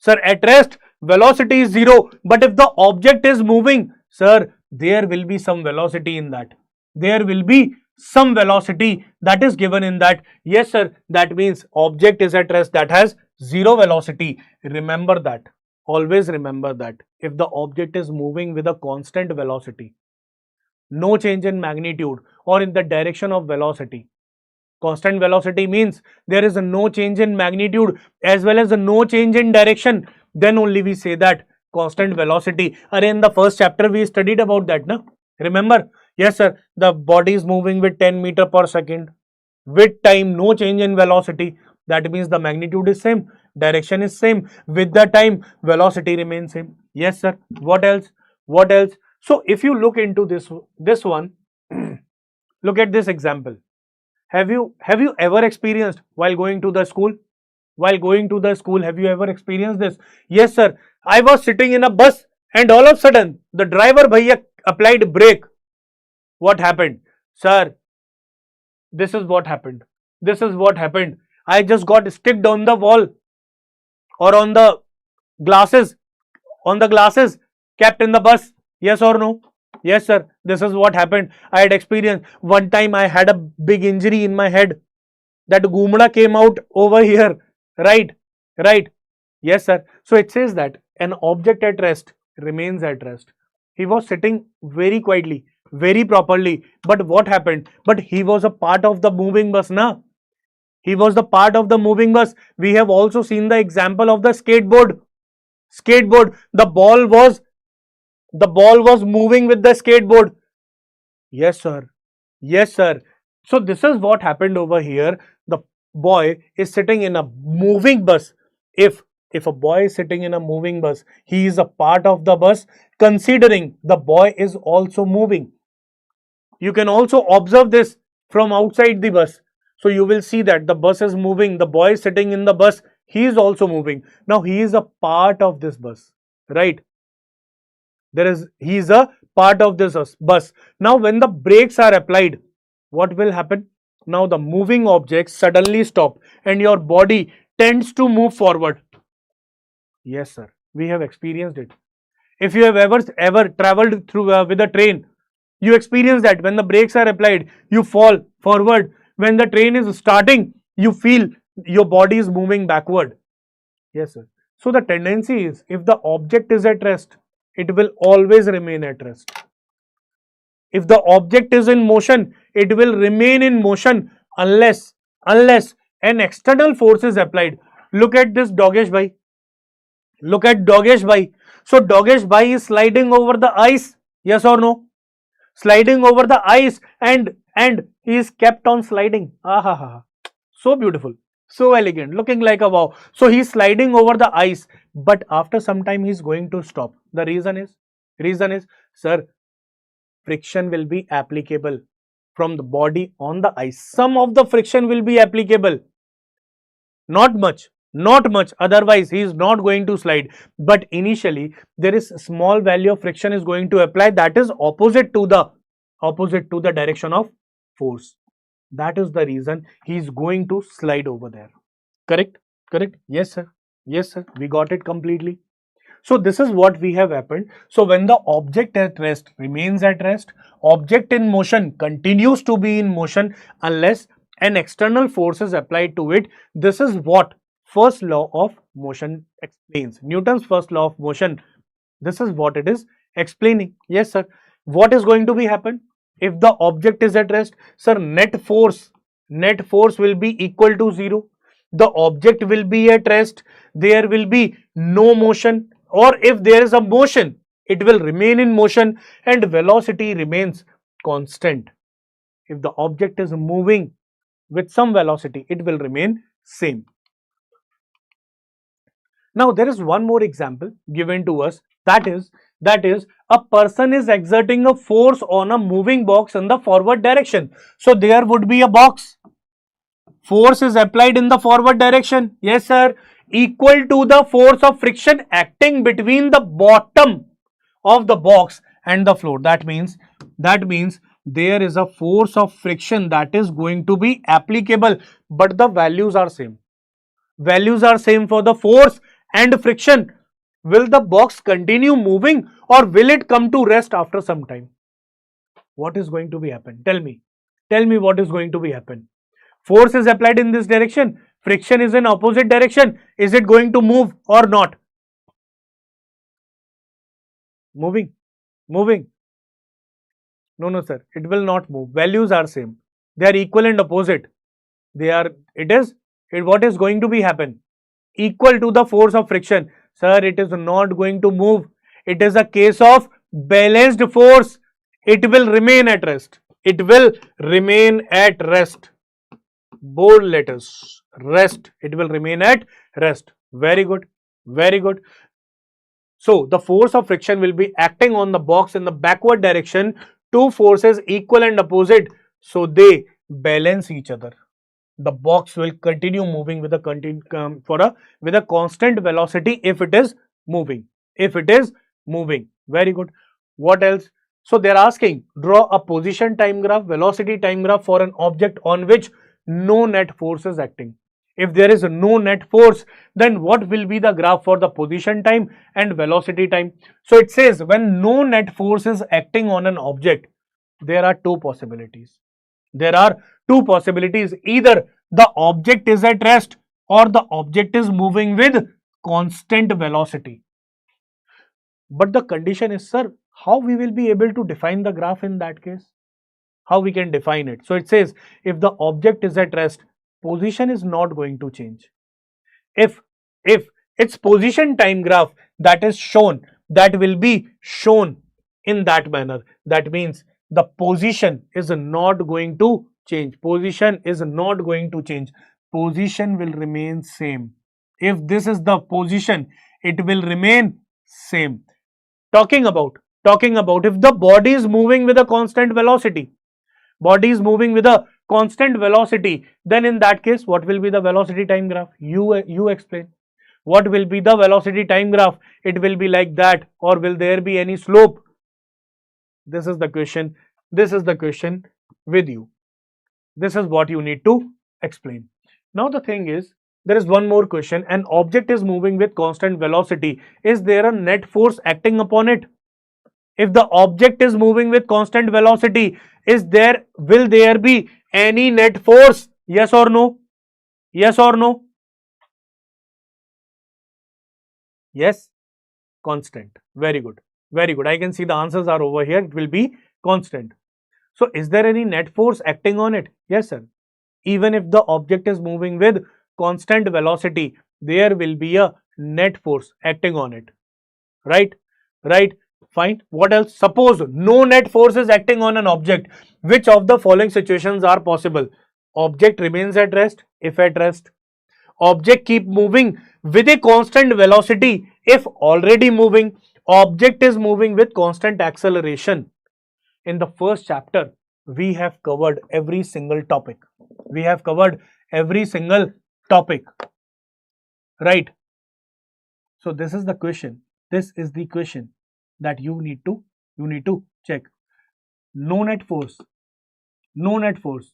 Sir, at rest, velocity is zero. But if the object is moving, sir, there will be some velocity in that. There will be some velocity that is given in that. Yes, sir, that means object is at rest, that has zero velocity. Remember that. Always remember that. If the object is moving with a constant velocity, no change in magnitude or in the direction of velocity. Constant velocity means there is a no change in magnitude as well as a no change in direction. Then only we say that constant velocity. In the first chapter we studied about that, no? Remember? Yes, sir. The body is moving with 10 meter per second. With time, no change in velocity. That means the magnitude is same, direction is same. With the time, velocity remains same. Yes, sir. What else? What else? So if you look into this one, look at this example. Have you ever experienced while going to the school? While going to the school, have you ever experienced this? Yes, sir. I was sitting in a bus and all of a sudden the driver bhaiya applied brake. What happened? Sir, this is what happened. This is what happened. I just got sticked on the wall or on the glasses kept in the bus. Yes or no? Yes, sir. This is what happened. I had experienced. One time I had a big injury in my head. That gumda came out over here. Right? Right? Yes, sir. So it says that an object at rest remains at rest. He was sitting very quietly, very properly. But what happened? But he was a part of the moving bus, na? He was the part of the moving bus. We have also seen the example of the skateboard. Skateboard. The ball was moving with the skateboard. Yes, sir. Yes, sir. So this is what happened over here. The boy is sitting in a moving bus. If a boy is sitting in a moving bus, he is a part of the bus, considering the boy is also moving. You can also observe this from outside the bus. So you will see that the bus is moving, the boy is sitting in the bus, he is also moving. Now he is a part of this bus, right? He is a part of this bus. Now when the brakes are applied, what will happen? Now the moving objects suddenly stop and your body tends to move forward. Yes, sir. We have experienced it. If you have ever traveled through with a train, you experience that when the brakes are applied, you fall forward. When the train is starting, you feel your body is moving backward. Yes, sir. So the tendency is, if the object is at rest, it will always remain at rest. If the object is in motion, it will remain in motion unless an external force is applied. Look at this Dogesh bhai. Look at Dogesh bhai. So Dogesh bhai is sliding over the ice. Yes or no? Sliding over the ice and he is kept on sliding. So beautiful. So elegant, looking like a wow. So he is sliding over the ice, but after some time he is going to stop. The reason is, sir, friction will be applicable from the body on the ice. Some of the friction will be applicable. Not much. not much, otherwise he is not going to slide. But initially there is a small value of friction is going to apply, that is opposite to the direction of force. That is the reason he is going to slide over there. Correct? Correct? Yes sir. Yes sir, we got it completely. So this is what we have happened. So when the object at rest remains at rest, object in motion continues to be in motion unless an external force is applied to it. This is what first law of motion explains. Newton's first law of motion. This is what it is explaining. Yes sir. What is going to be happen? If the object is at rest, sir, net force will be equal to 0. The object will be at rest. There will be no motion, or if there is a motion, it will remain in motion and velocity remains constant. If the object is moving with some velocity, it will remain same. Now there is one more example given to us, that is a person is exerting a force on a moving box in the forward direction. So there would be a box. Force is applied in the forward direction. Yes sir. Equal to the force of friction acting between the bottom of the box and the floor. That means there is a force of friction that is going to be applicable, but the values are same. Values are same for the force and friction. Will the box continue moving or will it come to rest after some time? What is going to be happen? Tell me what is going to be happen. Force is applied in this direction, friction is in opposite direction. Is it going to move or not? Moving. No sir, it will not move. Values are same. They are equal and opposite. What is going to be happen? Equal to the force of friction. Sir, it is not going to move. It is a case of balanced force. It will remain at rest. It will remain at rest. Bold letters. Rest. It will remain at rest. Very good. Very good. So the force of friction will be acting on the box in the backward direction. Two forces equal and opposite. So they balance each other. The box will continue moving with a constant velocity if it is moving. Very good. What else? So they are asking, draw a position time graph, velocity time graph for an object on which no net force is acting. If there is no net force, then what will be the graph for the position time and velocity time? So it says when no net force is acting on an object, there are two possibilities. Either the object is at rest or the object is moving with constant velocity. But the condition is, sir, how we will be able to define the graph in that case? How we can define it? So it says if the object is at rest, position is not going to change. If its position time graph that is shown, that will be shown in that manner. That means the position is not going to change. Position will remain same. If this is the position, it will remain same. Talking about if the body is moving with a constant velocity, then in that case, what will be the velocity time graph? You explain. What will be the velocity time graph? It will be like that, or will there be any slope? This is the question with you. This is what you need to explain. Now the thing is, there is one more question. An object is moving with constant velocity. Is there a net force acting upon it? If the object is moving with constant velocity, will there be any net force? Yes or no? Yes or no? Yes, constant. Very good. I can see the answers are over here. It will be constant. So is there any net force acting on it? Yes sir. Even if the object is moving with constant velocity, there will be a net force acting on it. Right? Fine. What else? Suppose no net force is acting on an object. Which of the following situations are possible? Object remains at rest, if at rest. Object keep moving with a constant velocity, if already moving. Object is moving with constant acceleration. In the first chapter, we have covered every single topic. right? So this is the question. This is the question that you need to check. No net force, no net force,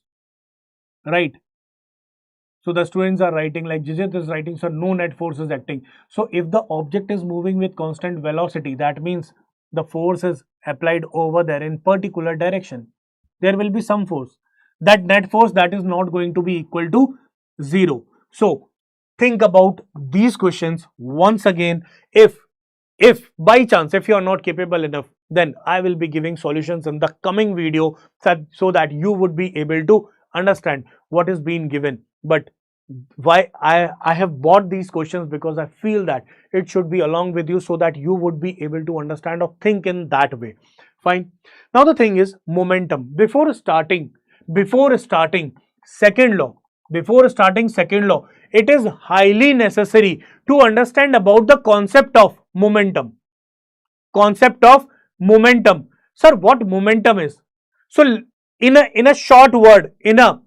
right? So the students are writing like Jijit is writing, so no net force is acting. So if the object is moving with constant velocity, that means the force is applied over there in particular direction. There will be some force. That net force, that is not going to be equal to 0. So think about these questions once again. If by chance, if you are not capable enough, then I will be giving solutions in the coming video, so that you would be able to understand what is being given. But why I have bought these questions, because I feel that it should be along with you, so that you would be able to understand or think in that way. Fine. Now the thing is momentum. Before starting second law, it is highly necessary to understand about the concept of momentum. Sir, what momentum is? So in a short word, in a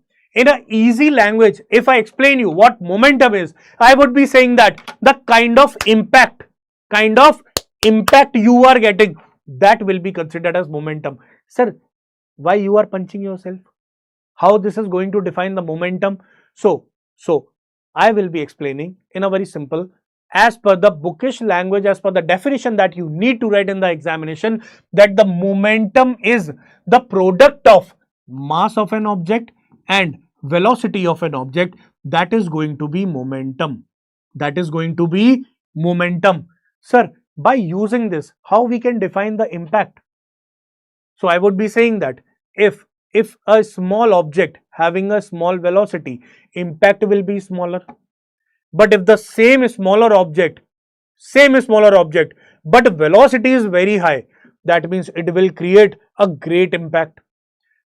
easy language, if I explain you what momentum is, I would be saying that the kind of impact you are getting, that will be considered as momentum. Sir, why you are punching yourself? How this is going to define the momentum? So I will be explaining in a very simple, as per the bookish language, as per the definition that you need to write in the examination, that the momentum is the product of mass of an object and velocity of an object. That is going to be momentum. Sir, by using this, how we can define the impact? So I would be saying that if a small object having a small velocity, impact will be smaller. But if the same smaller object, but velocity is very high, that means it will create a great impact.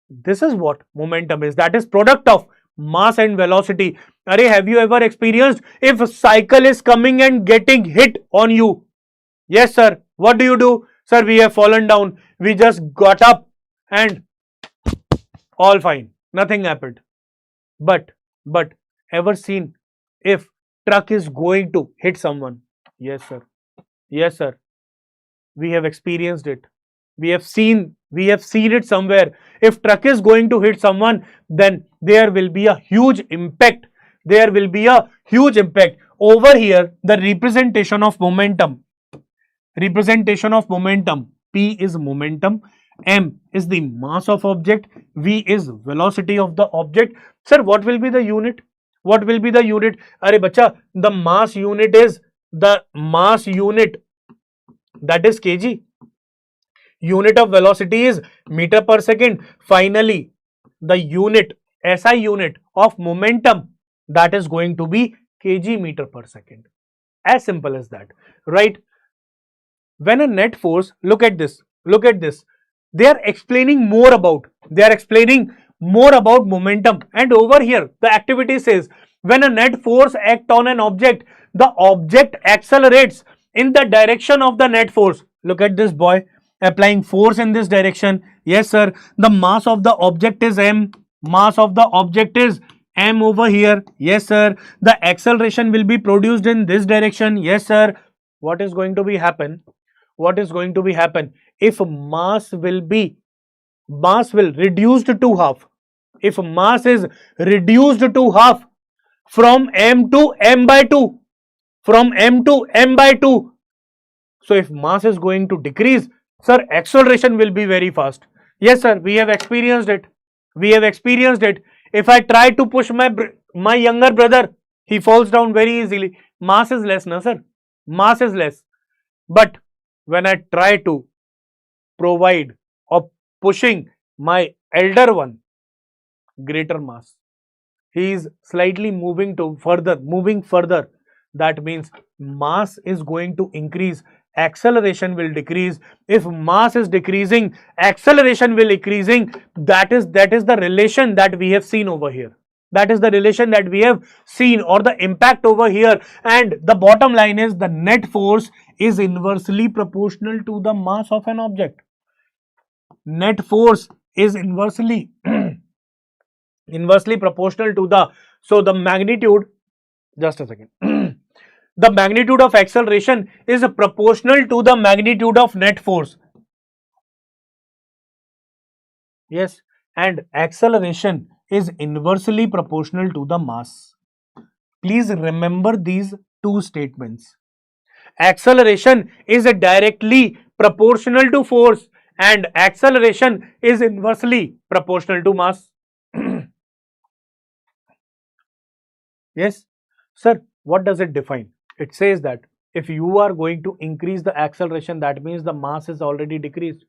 This is what momentum is. That is product of mass and velocity. Arey, have you ever experienced if a cycle is coming and getting hit on you? Yes, sir. What do? Sir, we have fallen down. We just got up and all fine. Nothing happened. But ever seen if truck is going to hit someone? Yes, sir. Yes, sir. We have experienced it. We have seen it somewhere. If truck is going to hit someone, then there will be a huge impact. Over here, the representation of momentum. P is momentum, M is the mass of object, V is velocity of the object. Sir, what will be the unit? Arey bacha, the mass unit, that is kg. Unit of velocity is meter per second. Finally, the unit, SI unit of momentum, that is going to be kg meter per second. As simple as that, right? When a net force, look at this, they are explaining more about momentum. And over here the activity says, when a net force acts on an object, the object accelerates in the direction of the net force. Look at this boy applying force in this direction. Yes, sir. The mass of the object is m. Over here. Yes, sir. The acceleration will be produced in this direction. Yes, sir. What is going to be happen if mass will reduced to half? If mass is reduced to half from m to m by 2, so if mass is going to decrease, sir, acceleration will be very fast. Yes, sir, we have experienced it. If I try to push my younger brother, he falls down very easily. Mass is less, na sir? Mass is less. But when I try to provide or pushing my elder one, greater mass, he is slightly moving further. That means mass is going to increase, acceleration will decrease. If mass is decreasing, acceleration will increasing. That is the relation that we have seen over here. Or the impact over here. And the bottom line is, the net force is inversely proportional to the mass of an object. Net force is inversely proportional to the, so the magnitude, just a second. the magnitude of acceleration is proportional to the magnitude of net force. Yes, and acceleration is inversely proportional to the mass. Please remember these two statements. Acceleration is directly proportional to force and acceleration is inversely proportional to mass. Yes, sir, what does it define? It says that if you are going to increase the acceleration, that means the mass is already decreased.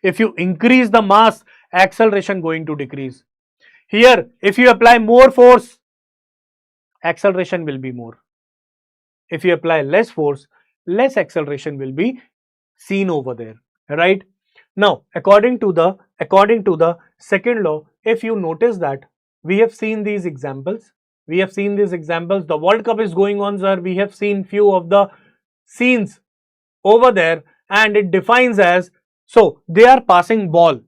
If you increase the mass, acceleration going to decrease. Here, if you apply more force, acceleration will be more. If you apply less force, less acceleration will be seen over there, right? Now, according to the second law, if you notice that we have seen these examples, the World Cup is going on, sir. We have seen few of the scenes over there, and it defines as, so they are passing ball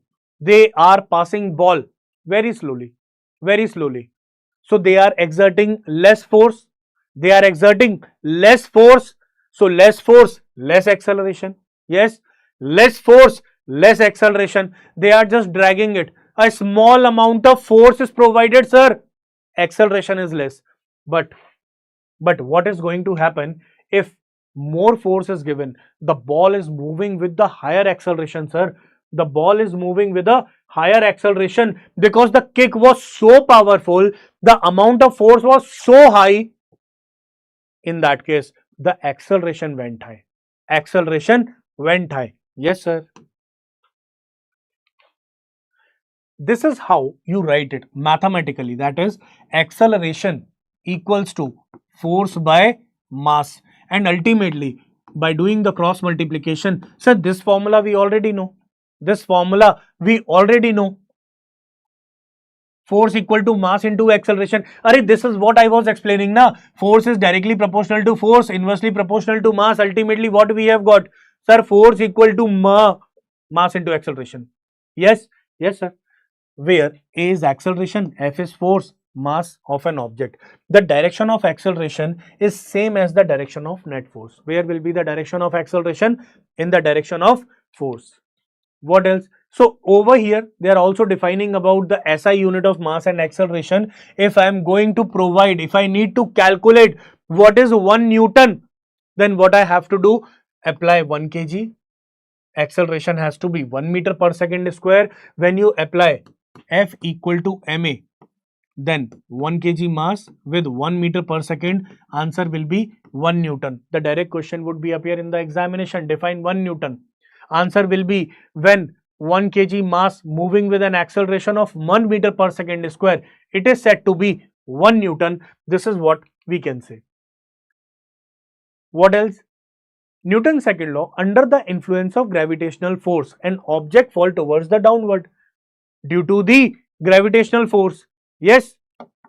very slowly, very slowly. So they are exerting less force, so less force, less acceleration. Yes, less force, less acceleration. They are just dragging it. A small amount of force is provided, sir. Acceleration is less. But what is going to happen if more force is given? The ball is moving with the higher acceleration, sir. The ball is moving with a higher acceleration because the kick was so powerful, the amount of force was so high. In that case, the acceleration went high. Acceleration went high. Yes, sir. This is how you write it mathematically. That is, acceleration equals to force by mass. And ultimately, by doing the cross multiplication, sir, this formula we already know. Force equal to mass into acceleration. Arey, this is what I was explaining now. Force is directly proportional to force, inversely proportional to mass. Ultimately, what we have got? Sir, force equal to mass into acceleration. Yes, yes, sir. Where A is acceleration, F is force, mass of an object. The direction of acceleration is same as the direction of net force. Where will be the direction of acceleration? In the direction of force. What else? So over here, they are also defining about the SI unit of mass and acceleration. If I am going to provide, if I need to calculate what is 1 Newton, then what I have to do? Apply 1 kg. Acceleration has to be 1 meter per second square. When you apply F equal to ma, then 1 kg mass with 1 meter per second, answer will be 1 Newton. The direct question would be appear in the examination. Define 1 Newton. Answer will be when 1 kg mass moving with an acceleration of 1 meter per second square, it is said to be 1 Newton. This is what we can say. What else? Newton's second law, under the influence of gravitational force, an object fall towards the downward due to the gravitational force. Yes,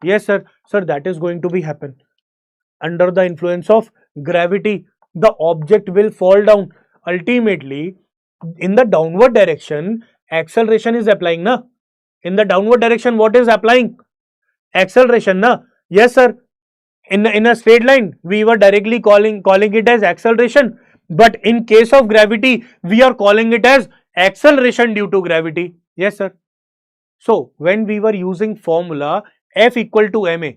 yes, sir. Sir, that is going to be happen. Under the influence of gravity, the object will fall down. Ultimately, in the downward direction, acceleration is applying, na? In the downward direction, what is applying? Acceleration, na? Yes, sir. In a straight line, we were directly calling it as acceleration. But in case of gravity, we are calling it as acceleration due to gravity. Yes, sir. So, when we were using formula F equal to ma,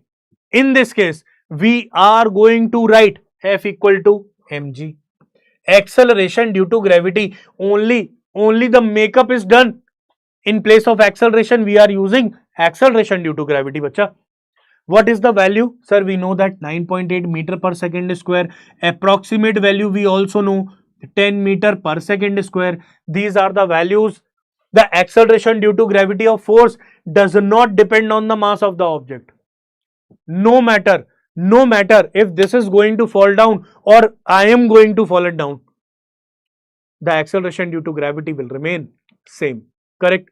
in this case, we are going to write F equal to mg. Acceleration due to gravity, only the makeup is done. In place of acceleration, we are using acceleration due to gravity, bacha. What is the value? Sir, we know that 9.8 meter per second square. Approximate value we also know 10 meter per second square. These are the values. The acceleration due to gravity of force does not depend on the mass of the object. No matter if this is going to fall down or I am going to fall it down, the acceleration due to gravity will remain same. Correct?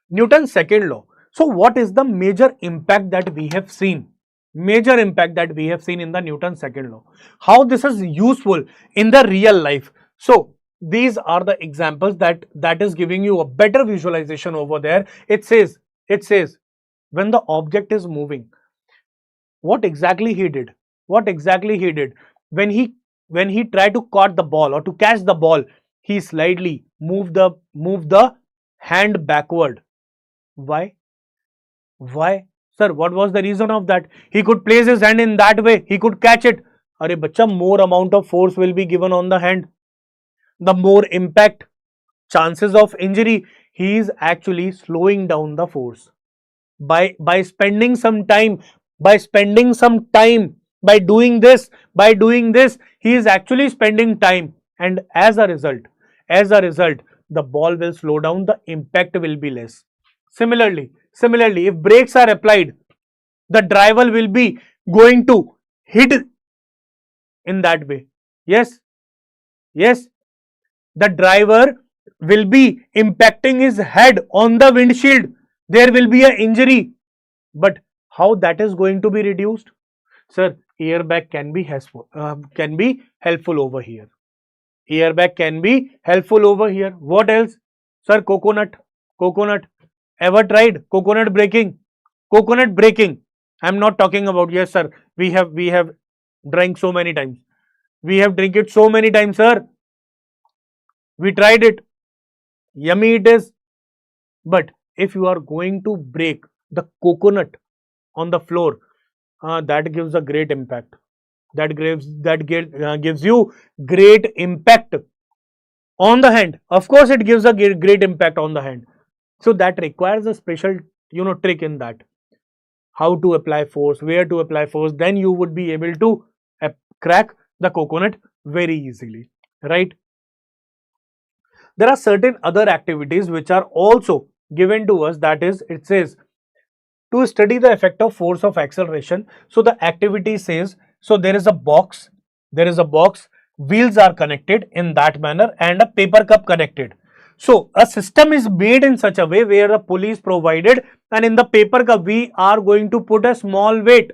Newton's second law. So what is the major impact that we have seen? Major impact that we have seen in the Newton's second law. How this is useful in the real life. So these are the examples that is giving you a better visualization over there. It says when the object is moving, what exactly he did? what exactly he did? When he tried to caught the ball or to catch the ball, he slightly moved the hand backward. Why? Why? Sir, what was the reason of that? He could place his hand in that way. He could catch it. Arey bacha, more amount of force will be given on the hand. The more impact, chances of injury. He is actually slowing down the force. By spending some time, by doing this, he is actually spending time. And as a result, the ball will slow down, the impact will be less. Similarly, if brakes are applied, the driver will be going to hit in that way. Yes yes the driver will be impacting his head on the windshield. There will be an injury. But how that is going to be reduced? Sir, airbag can be helpful over here. Airbag can be helpful over here. What else? Sir, coconut. Ever tried coconut braking? Coconut braking. I'm not talking about, yes, sir. We have drank so many times. We have drink it so many times, sir. We tried it. Yummy it is. But if you are going to break the coconut on the floor, that gives a great impact. That gives you great impact on the hand. Of course, it gives a great impact on the hand. So that requires a special, trick in that. How to apply force, where to apply force. Then you would be able to crack the coconut very easily, right? There are certain other activities which are also given to us. That is, it says to study the effect of force of acceleration. So the activity says, so there is a box, wheels are connected in that manner and a paper cup connected. So a system is made in such a way where a pulley is provided, and in the paper cup we are going to put a small weight.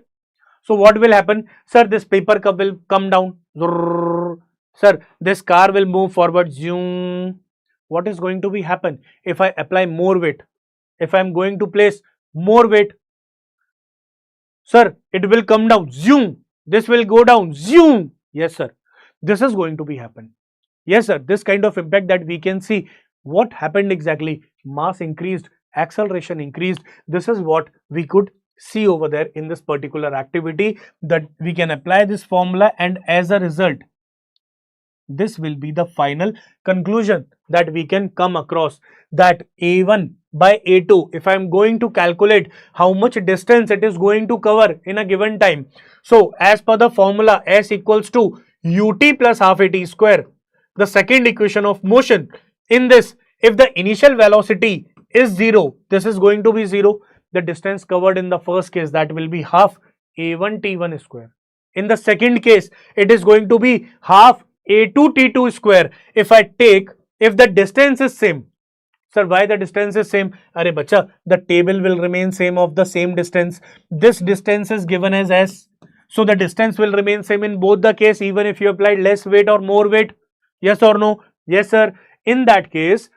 So what will happen? Sir, this paper cup will come down. Sir, this car will move forward. Zoom. What is going to be happen if I apply more weight? If I am going to place more weight, sir, it will come down. Zoom. This will go down. Zoom. Yes, sir. This is going to be happen. Yes, sir. This kind of impact that we can see. What happened exactly? Mass increased, acceleration increased. This is what we could see over there in this particular activity, that we can apply this formula, and as a result, this will be the final conclusion that we can come across, that A1 by A2, if I am going to calculate how much distance it is going to cover in a given time. So as per the formula, S equals to ut plus half at square, the second equation of motion. In this, if the initial velocity is 0, this is going to be 0. The distance covered in the first case, that will be half A1 T1 square. In the second case, it is going to be half A2 T2 square. If the distance is same. Sir, why the distance is same? Arey bacha, the table will remain same of the same distance. This distance is given as S. So the distance will remain same in both the case, even if you applied less weight or more weight. Yes or no? Yes, sir. In that case,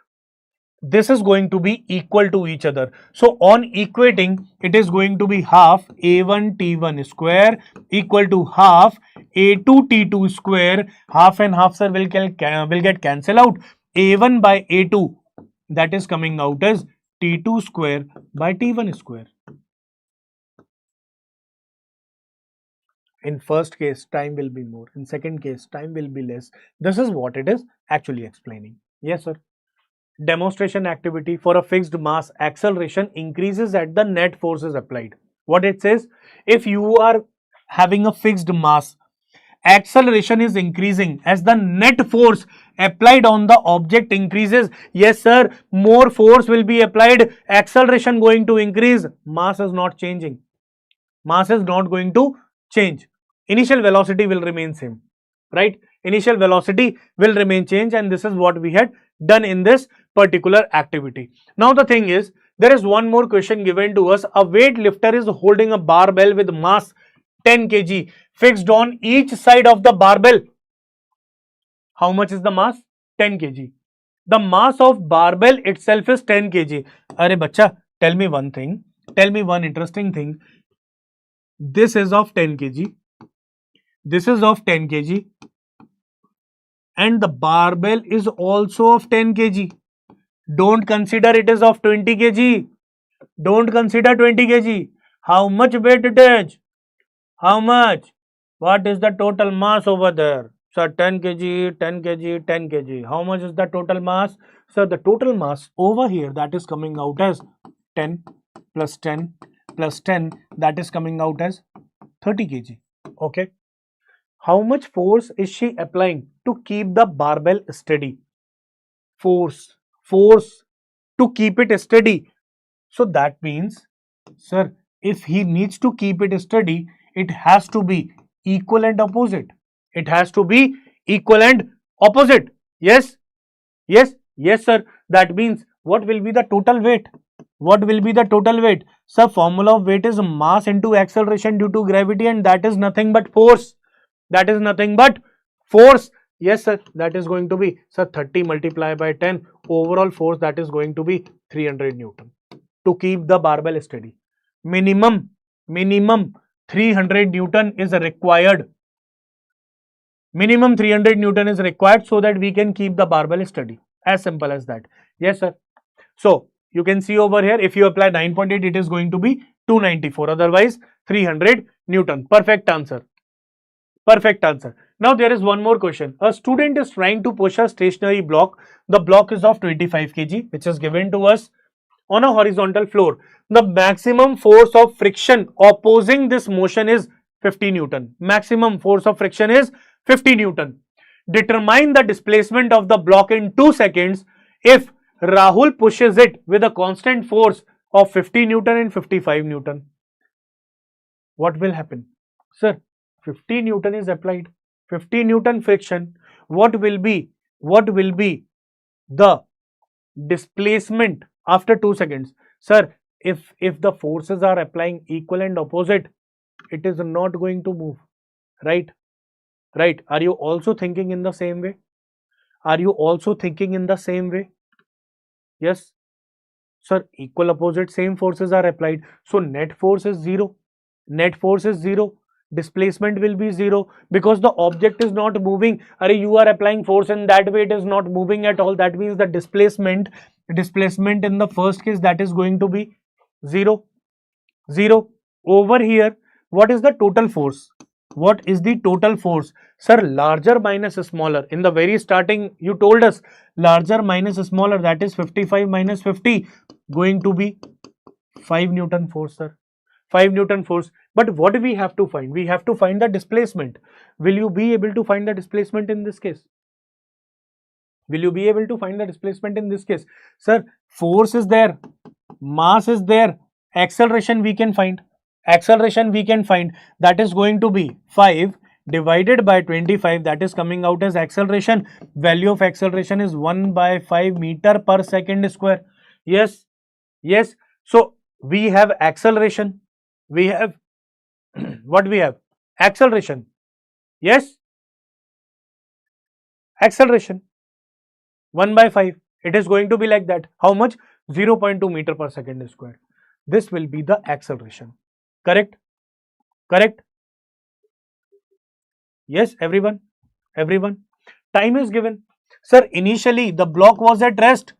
this is going to be equal to each other. So on equating, it is going to be half A1 T1 square equal to half A2 T2 square. Half and half, sir, will get cancelled out. A1 by A2, that is coming out as T2 square by T1 square. In first case, time will be more. In second case, time will be less. This is what it is actually explaining. Yes, sir. Demonstration activity for a fixed mass, acceleration increases at the net forces applied. What it says, if you are having a fixed mass, acceleration is increasing as the net force applied on the object increases. Yes, sir, more force will be applied, acceleration going to increase. Mass is not changing. Mass is not going to change. Initial velocity will remain same, right? Initial velocity will remain change, and this is what we had done in this particular activity. Now the thing is, there is one more question given to us. A weightlifter is holding a barbell with mass 10 kg fixed on each side of the barbell. How much is the mass? 10 kg. The mass of barbell itself is 10 kg. Arey bacha, tell me one thing. Tell me one interesting thing. This is of 10 kg. This is of 10 kg and the barbell is also of 10 kg. Don't consider it is of 20 kg. Don't consider 20 kg. How much weight it is? How much? What is the total mass over there? So 10 kg, 10 kg, 10 kg. How much is the total mass? So the total mass over here, that is coming out as 10 plus 10 plus 10, that is coming out as 30 kg. Okay. How much force is she applying to keep the barbell steady? Force to keep it steady. So that means, sir, if he needs to keep it steady, it has to be equal and opposite. It has to be equal and opposite. Yes, yes, yes, sir. That means what will be the total weight? What will be the total weight? Sir, formula of weight is mass into acceleration due to gravity, and that is nothing but force. That is nothing but force. Yes, sir. That is going to be, sir, 30 multiplied by 10. Overall force, that is going to be 300 Newton to keep the barbell steady. Minimum 300 Newton is required. Minimum 300 Newton is required so that we can keep the barbell steady. As simple as that. Yes, sir. So you can see over here, if you apply 9.8, it is going to be 294. Otherwise, 300 Newton. Perfect answer. Perfect answer. Now there is one more question. A student is trying to push a stationary block. The block is of 25 kg, which is given to us on a horizontal floor. The maximum force of friction opposing this motion is 50 Newton. Maximum force of friction is 50 Newton. Determine the displacement of the block in 2 seconds if Rahul pushes it with a constant force of 50 Newton and 55 Newton. What will happen? Sir, 50 Newton is applied. 50 Newton friction. What will be the displacement after 2 seconds? Sir, if the forces are applying equal and opposite, it is not going to move. Right? Right. Are you also thinking in the same way? Are you also thinking in the same way? Yes. Sir, equal opposite, same forces are applied. So net force is 0. Net force is 0. Displacement will be 0 because the object is not moving. You are applying force and that way it is not moving at all. That means the displacement in the first case, that is going to be 0. 0. Over here, what is the total force? What is the total force? Sir, larger minus smaller. In the very starting, you told us larger minus smaller, that is 55 minus 50, going to be 5 Newton force, sir. 5 Newton force. But what do we have to find? We have to find the displacement. Will you be able to find the displacement in this case? Will you be able to find the displacement in this case? Sir, force is there, mass is there, acceleration we can find. Acceleration we can find, that is going to be 5 divided by 25, that is coming out as acceleration. Value of acceleration is 1 by 5 meter per second square. Yes, yes. So we have acceleration, we have what we have? Acceleration. Yes, acceleration 1 by 5. It is going to be like that. How much? 0.2 meter per second square. This will be the acceleration. Correct? Correct? Yes, everyone? Everyone? Time is given. Sir, initially the block was at rest.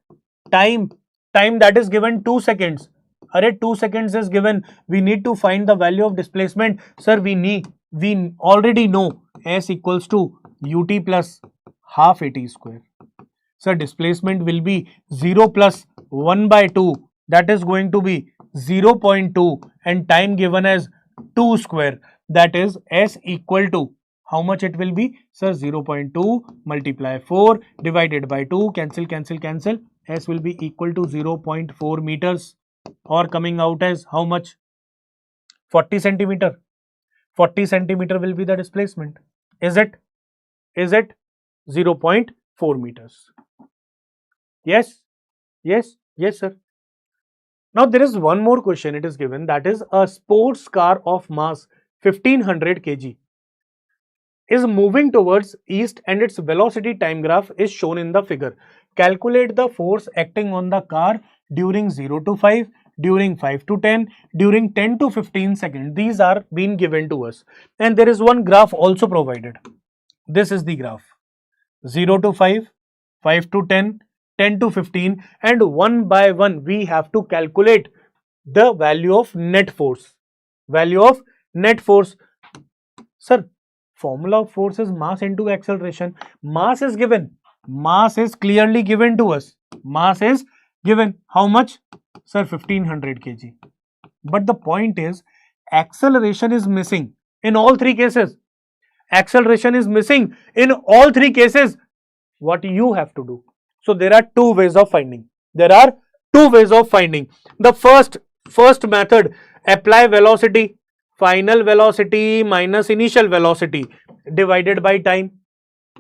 Time that is given 2 seconds. 2 seconds is given. We need to find the value of displacement. Sir, we already know S equals to ut plus half at square. Sir, displacement will be 0 plus 1 by 2. That is going to be 0.2 and time given as 2 square. That is S equal to, how much it will be? Sir, 0.2 multiply 4 divided by 2. Cancel, cancel, cancel. S will be equal to 0.4 meters or coming out as how much? 40 centimeter. 40 centimeter will be the displacement. Is it? Is it? 0.4 meters. Yes? Yes? Yes, sir. Now there is one more question it is given, that is a sports car of mass 1500 kg is moving towards east and its velocity time graph is shown in the figure. Calculate the force acting on the car during 0 to 5, during 5 to 10, during 10 to 15 seconds. These are being given to us. And there is one graph also provided. This is the graph. 0 to 5, 5 to 10, 10 to 15, and one by one we have to calculate the value of net force. Value of net force. Sir, formula of force is mass into acceleration. Mass is given. Mass is clearly given to us. Mass is given. How much? Sir, 1500 kg. But the point is, acceleration is missing in all three cases. Acceleration is missing in all three cases. What you have to do? So there are two ways of finding. There are two ways of finding. The first method, apply velocity. Final velocity minus initial velocity divided by time.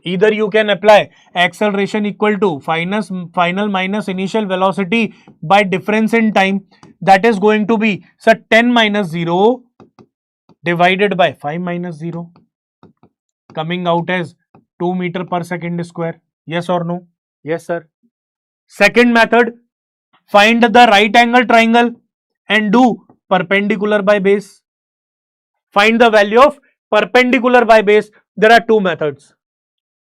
Either you can apply acceleration equal to final minus initial velocity by difference in time. That is going to be, sir, 10 minus 0 divided by 5 minus 0, coming out as 2 meter per second square. Yes or no? Yes, sir. Second method, find the right angle triangle and do perpendicular by base. Find the value of perpendicular by base. There are two methods.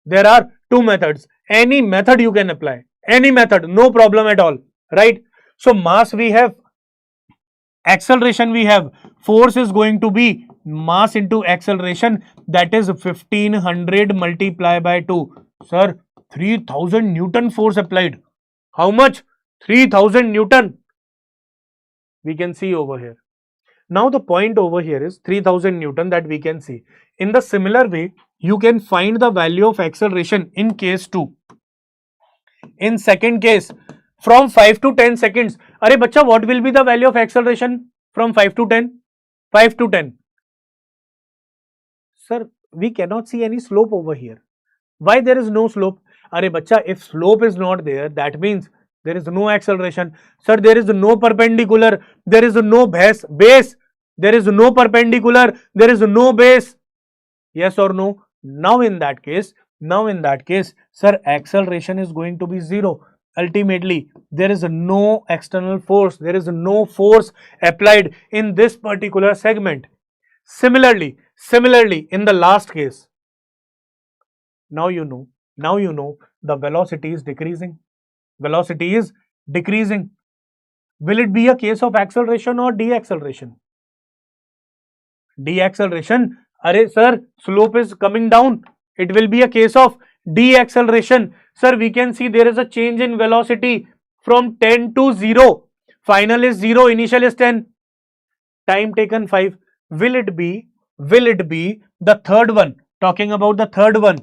There are two methods. Any method you can apply. Any method, no problem at all. Right? So mass we have, acceleration we have, force is going to be mass into acceleration, that is 1500 multiplied by 2. Sir, 3000 Newton force applied. How much? 3000 Newton. We can see over here. Now the point over here is 3000 Newton that we can see. In the similar way, you can find the value of acceleration in case 2. In second case, from 5 to 10 seconds. Arey bacha, what will be the value of acceleration from 5 to 10? 5 to 10. Sir, we cannot see any slope over here. Why there is no slope? Arey bacha, if slope is not there, that means there is no acceleration. Sir, there is no perpendicular, there is no base, there is no perpendicular, there is no base. Yes or no? Now in that case, sir, acceleration is going to be 0. Ultimately, there is no external force, there is no force applied in this particular segment. Similarly, in the last case, now you know the velocity is decreasing. Velocity is decreasing. Will it be a case of acceleration or deacceleration? Deacceleration. Arey sir, slope is coming down. It will be a case of deacceleration. Sir, we can see there is a change in velocity from 10 to 0. Final is 0, initial is 10. Time taken 5. Will it be the third one? Talking about the third one.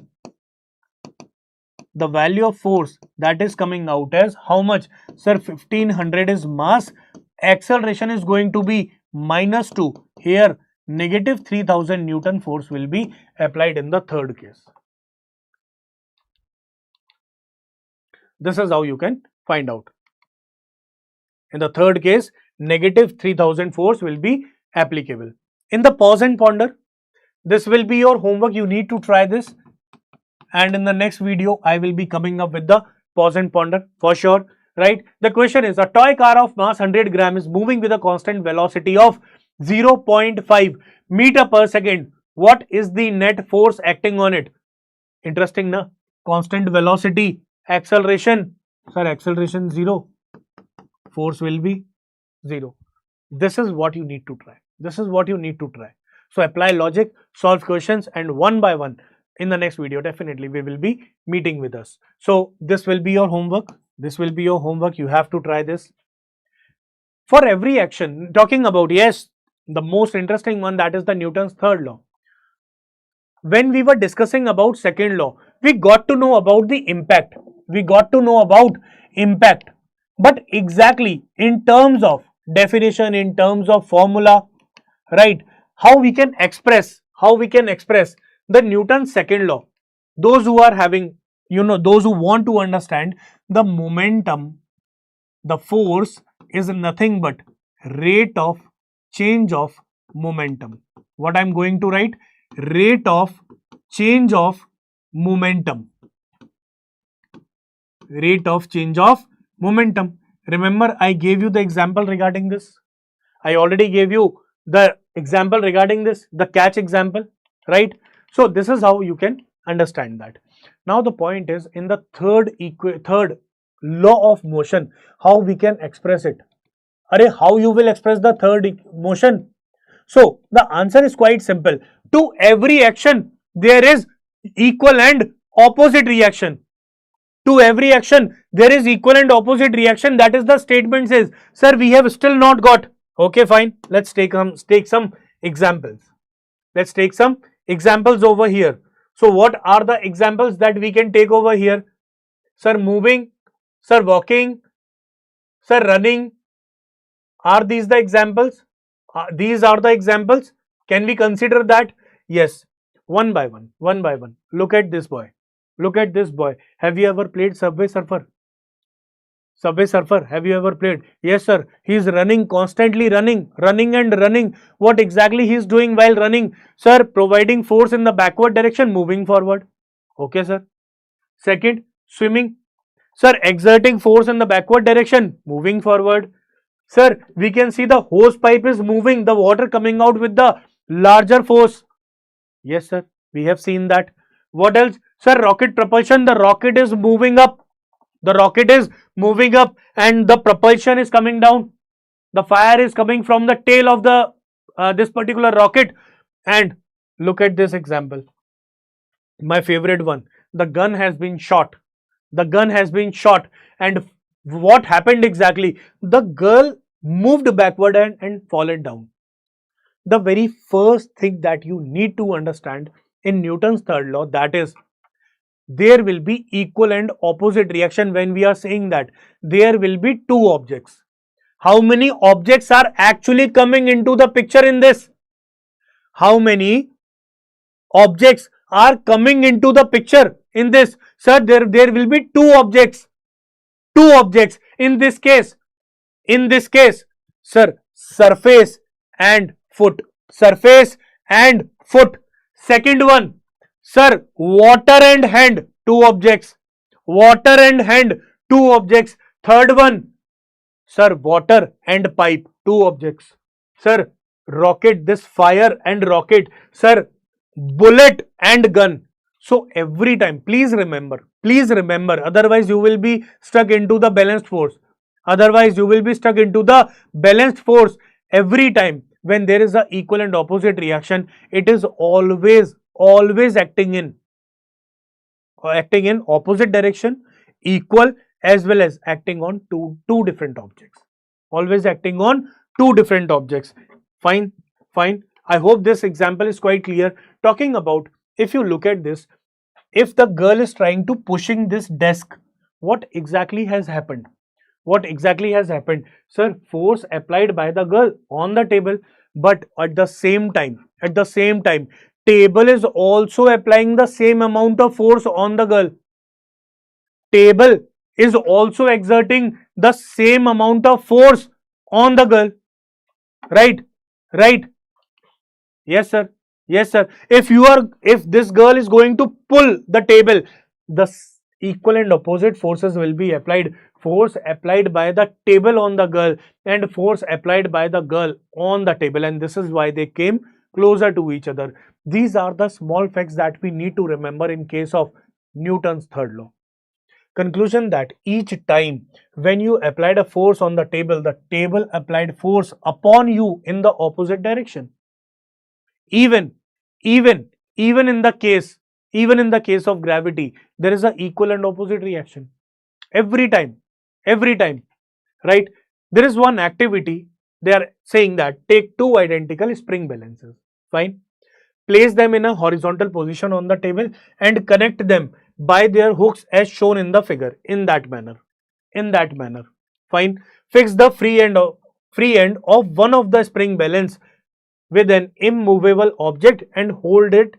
The value of force that is coming out as how much? Sir, 1500 is mass. Acceleration is going to be minus 2. Here, negative 3000 Newton force will be applied in the third case. This is how you can find out. In the third case, negative 3000 force will be applicable. In the pause and ponder, this will be your homework. You need to try this. And in the next video, I will be coming up with the pause and ponder for sure. Right? The question is, a toy car of mass 100 gram is moving with a constant velocity of 0.5 meter per second. What is the net force acting on it? Interesting, na? Constant velocity, acceleration. Sir, acceleration 0. Force will be 0. This is what you need to try. This is what you need to try. So apply logic, solve questions, and one by one. In the next video, definitely we will be meeting with us. So this will be your homework. This will be your homework. You have to try this. For every action, talking about, yes, the most interesting one, that is the Newton's third law. When we were discussing about second law, we got to know about the impact. But exactly in terms of definition, in terms of formula, right? How we can express the Newton's second law. Those who are having, those who want to understand the momentum, the force is nothing but rate of change of momentum. What I am going to write? Rate of change of momentum. Rate of change of momentum. Remember, I gave you the example regarding this. I already gave you the example regarding this, the catch example, right? So this is how you can understand that. Now the point is, in the third law of motion, how we can express it. How you will express the third motion? So the answer is quite simple. To every action, there is equal and opposite reaction. To every action, there is equal and opposite reaction. That is the statement says. Sir, we have still not got. Okay, fine. Let's take some examples. Let's take some examples over here. So what are the examples that we can take over here? Sir, moving. Sir, walking. Sir, running. Are these the examples? These are the examples. Can we consider that? Yes. One by one. One by one. Look at this boy. Look at this boy. Have you ever played Subway Surfer? Subway Surfer, have you ever played? Yes, sir. He is running, constantly running and running. What exactly he is doing while running? Sir, providing force in the backward direction, moving forward. Okay, sir. Second, swimming. Sir, exerting force in the backward direction, moving forward. Sir, we can see the hose pipe is moving, the water coming out with the larger force. Yes, sir. We have seen that. What else? Sir, rocket propulsion, the rocket is moving up. The rocket is moving up and the propulsion is coming down. The fire is coming from the tail of the this particular rocket. And look at this example. My favorite one. The gun has been shot. The gun has been shot. And what happened exactly? The girl moved backward and fallen down. The very first thing that you need to understand in Newton's third law, that is, there will be equal and opposite reaction. When we are saying that there will be two objects, how many objects are actually coming into the picture in this? How many objects are coming into the picture in this? Sir, there will be two objects. Two objects in this case. In this case, sir, surface and foot. Surface and foot. Second one, sir, water and hand, two objects. Water and hand, two objects. Third one, sir, water and pipe, two objects. Sir, rocket, this fire and rocket. Sir, bullet and gun. So every time, please remember, otherwise you will be stuck into the balanced force. Otherwise you will be stuck into the balanced force. Every time when there is a equal and opposite reaction, it is always acting in opposite direction, equal, as well as acting on two different objects. Always acting on two different objects. Fine. I hope this example is quite clear. Talking about, if you look at this, if the girl is trying to pushing this desk, what exactly has happened? What exactly has happened? Sir, force applied by the girl on the table, but at the same time, table is also applying the same amount of force on the girl. Table is also exerting the same amount of force on the girl. Right? Yes, sir. If this girl is going to pull the table, the equal and opposite forces will be applied. Force applied by the table on the girl and force applied by the girl on the table, and this is why they came closer to each other. These are the small facts that we need to remember in case of Newton's third law. Conclusion, that each time when you applied a force on the table applied force upon you in the opposite direction. Even in the case of gravity, there is an equal and opposite reaction. Every time, right? There is one activity. They are saying that take two identical spring balances. Fine. Place them in a horizontal position on the table and connect them by their hooks as shown in the figure. In that manner. Fine. Fix the free end of one of the spring balance with an immovable object and hold it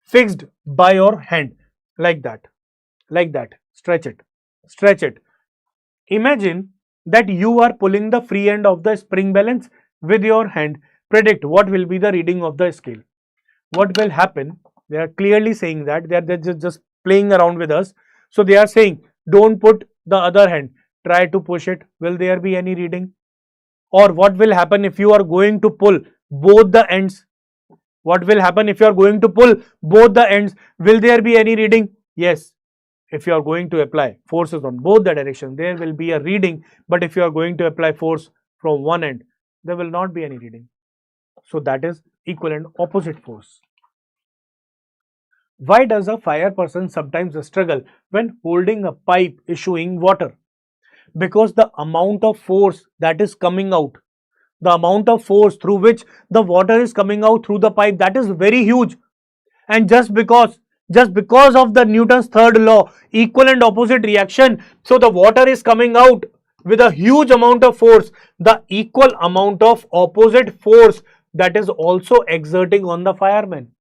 fixed by your hand, like that. Stretch it. Imagine that you are pulling the free end of the spring balance with your hand. Predict what will be the reading of the scale. What will happen? They are clearly saying that they're just playing around with us. So they are saying, don't put the other hand. try to push it, will there be any reading? Or what will happen if you are going to pull both the ends? What will happen if you are going to pull both the ends? Will there be any reading? Yes. If you are going to apply forces on both the directions, there will be a reading. But if you are going to apply force from one end, there will not be any reading. So that is equal and opposite force. Why does a fire person sometimes struggle when holding a pipe issuing water? Because the amount of force that is coming out, the amount of force through which the water is coming out through the pipe, that is very huge. And just because of the Newton's third law, equal and opposite reaction, so the water is coming out with a huge amount of force, the equal amount of opposite force that is also exerting on the fireman,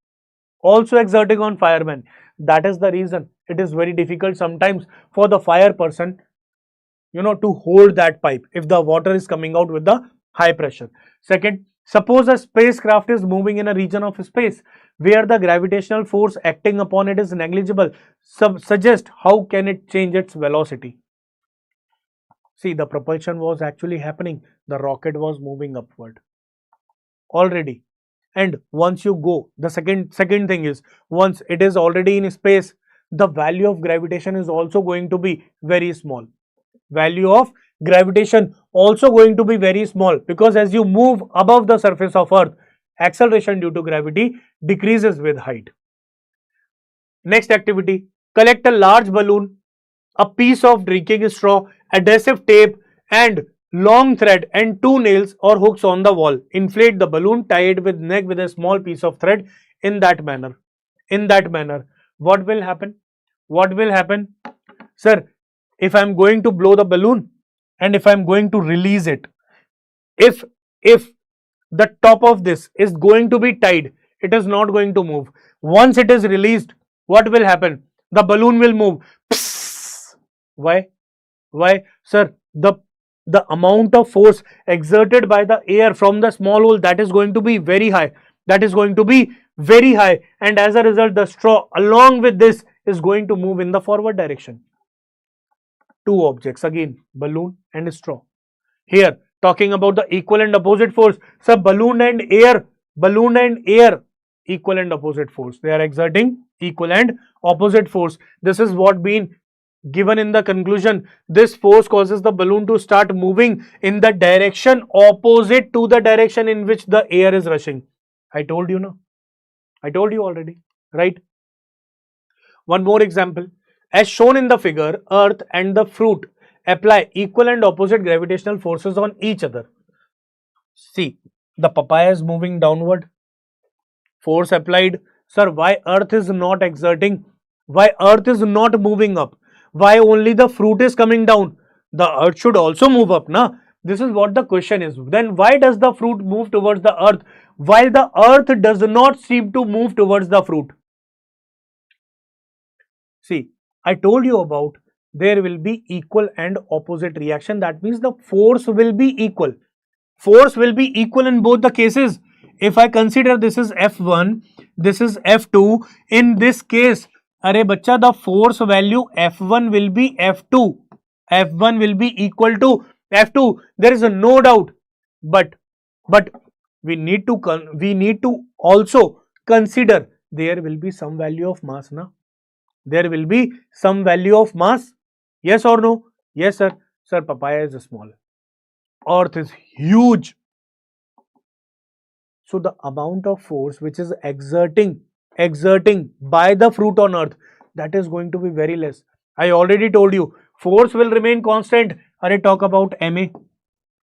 that is the reason it is very difficult sometimes for the fire person, to hold that pipe if the water is coming out with the high pressure. Second, suppose a spacecraft is moving in a region of space where the gravitational force acting upon it is negligible. Suggest how can it change its velocity? See, the propulsion was actually happening. The rocket was moving upward already. And once you go, the second thing is, once it is already in space, the value of gravitation is also going to be very small. Value of gravitation also going to be very small, because as you move above the surface of Earth, acceleration due to gravity decreases with height. Next activity, collect a large balloon, a piece of drinking straw, adhesive tape and long thread and two nails or hooks on the wall. Inflate the balloon, tie it with neck with a small piece of thread in that manner. What will happen? Sir, if I am going to blow the balloon and if I am going to release it, if the top of this is going to be tied, it is not going to move. Once it is released, what will happen? The balloon will move. Psst. Why? Sir, the amount of force exerted by the air from the small hole, that is going to be very high. And as a result, the straw along with this is going to move in the forward direction. Two objects, again balloon and straw. Here talking about the equal and opposite force. So balloon and air, equal and opposite force. They are exerting equal and opposite force. This is what been given in the conclusion. This force causes the balloon to start moving in the direction opposite to the direction in which the air is rushing. I told you, no? I told you already, right? One more example. As shown in the figure, Earth and the fruit apply equal and opposite gravitational forces on each other. See, the papaya is moving downward. Force applied. Sir, why Earth is not exerting? Why Earth is not moving up? Why only the fruit is coming down? The Earth should also move up, na? This is what the question is. Then why does the fruit move towards the Earth while the Earth does not seem to move towards the fruit? See, I told you about there will be equal and opposite reaction. That means the force will be equal. Force will be equal in both the cases. If I consider this is F1, this is F2, in this case, arey bacha, the force value F1 will be F2. F1 will be equal to F2. There is no doubt. But we need to also consider there will be some value of mass, na? There will be some value of mass. Yes or no? Yes, sir. Sir, papaya is small. Earth is huge. So the amount of force which is exerting by the fruit on Earth, that is going to be very less. I already told you, force will remain constant. Are talk about ma.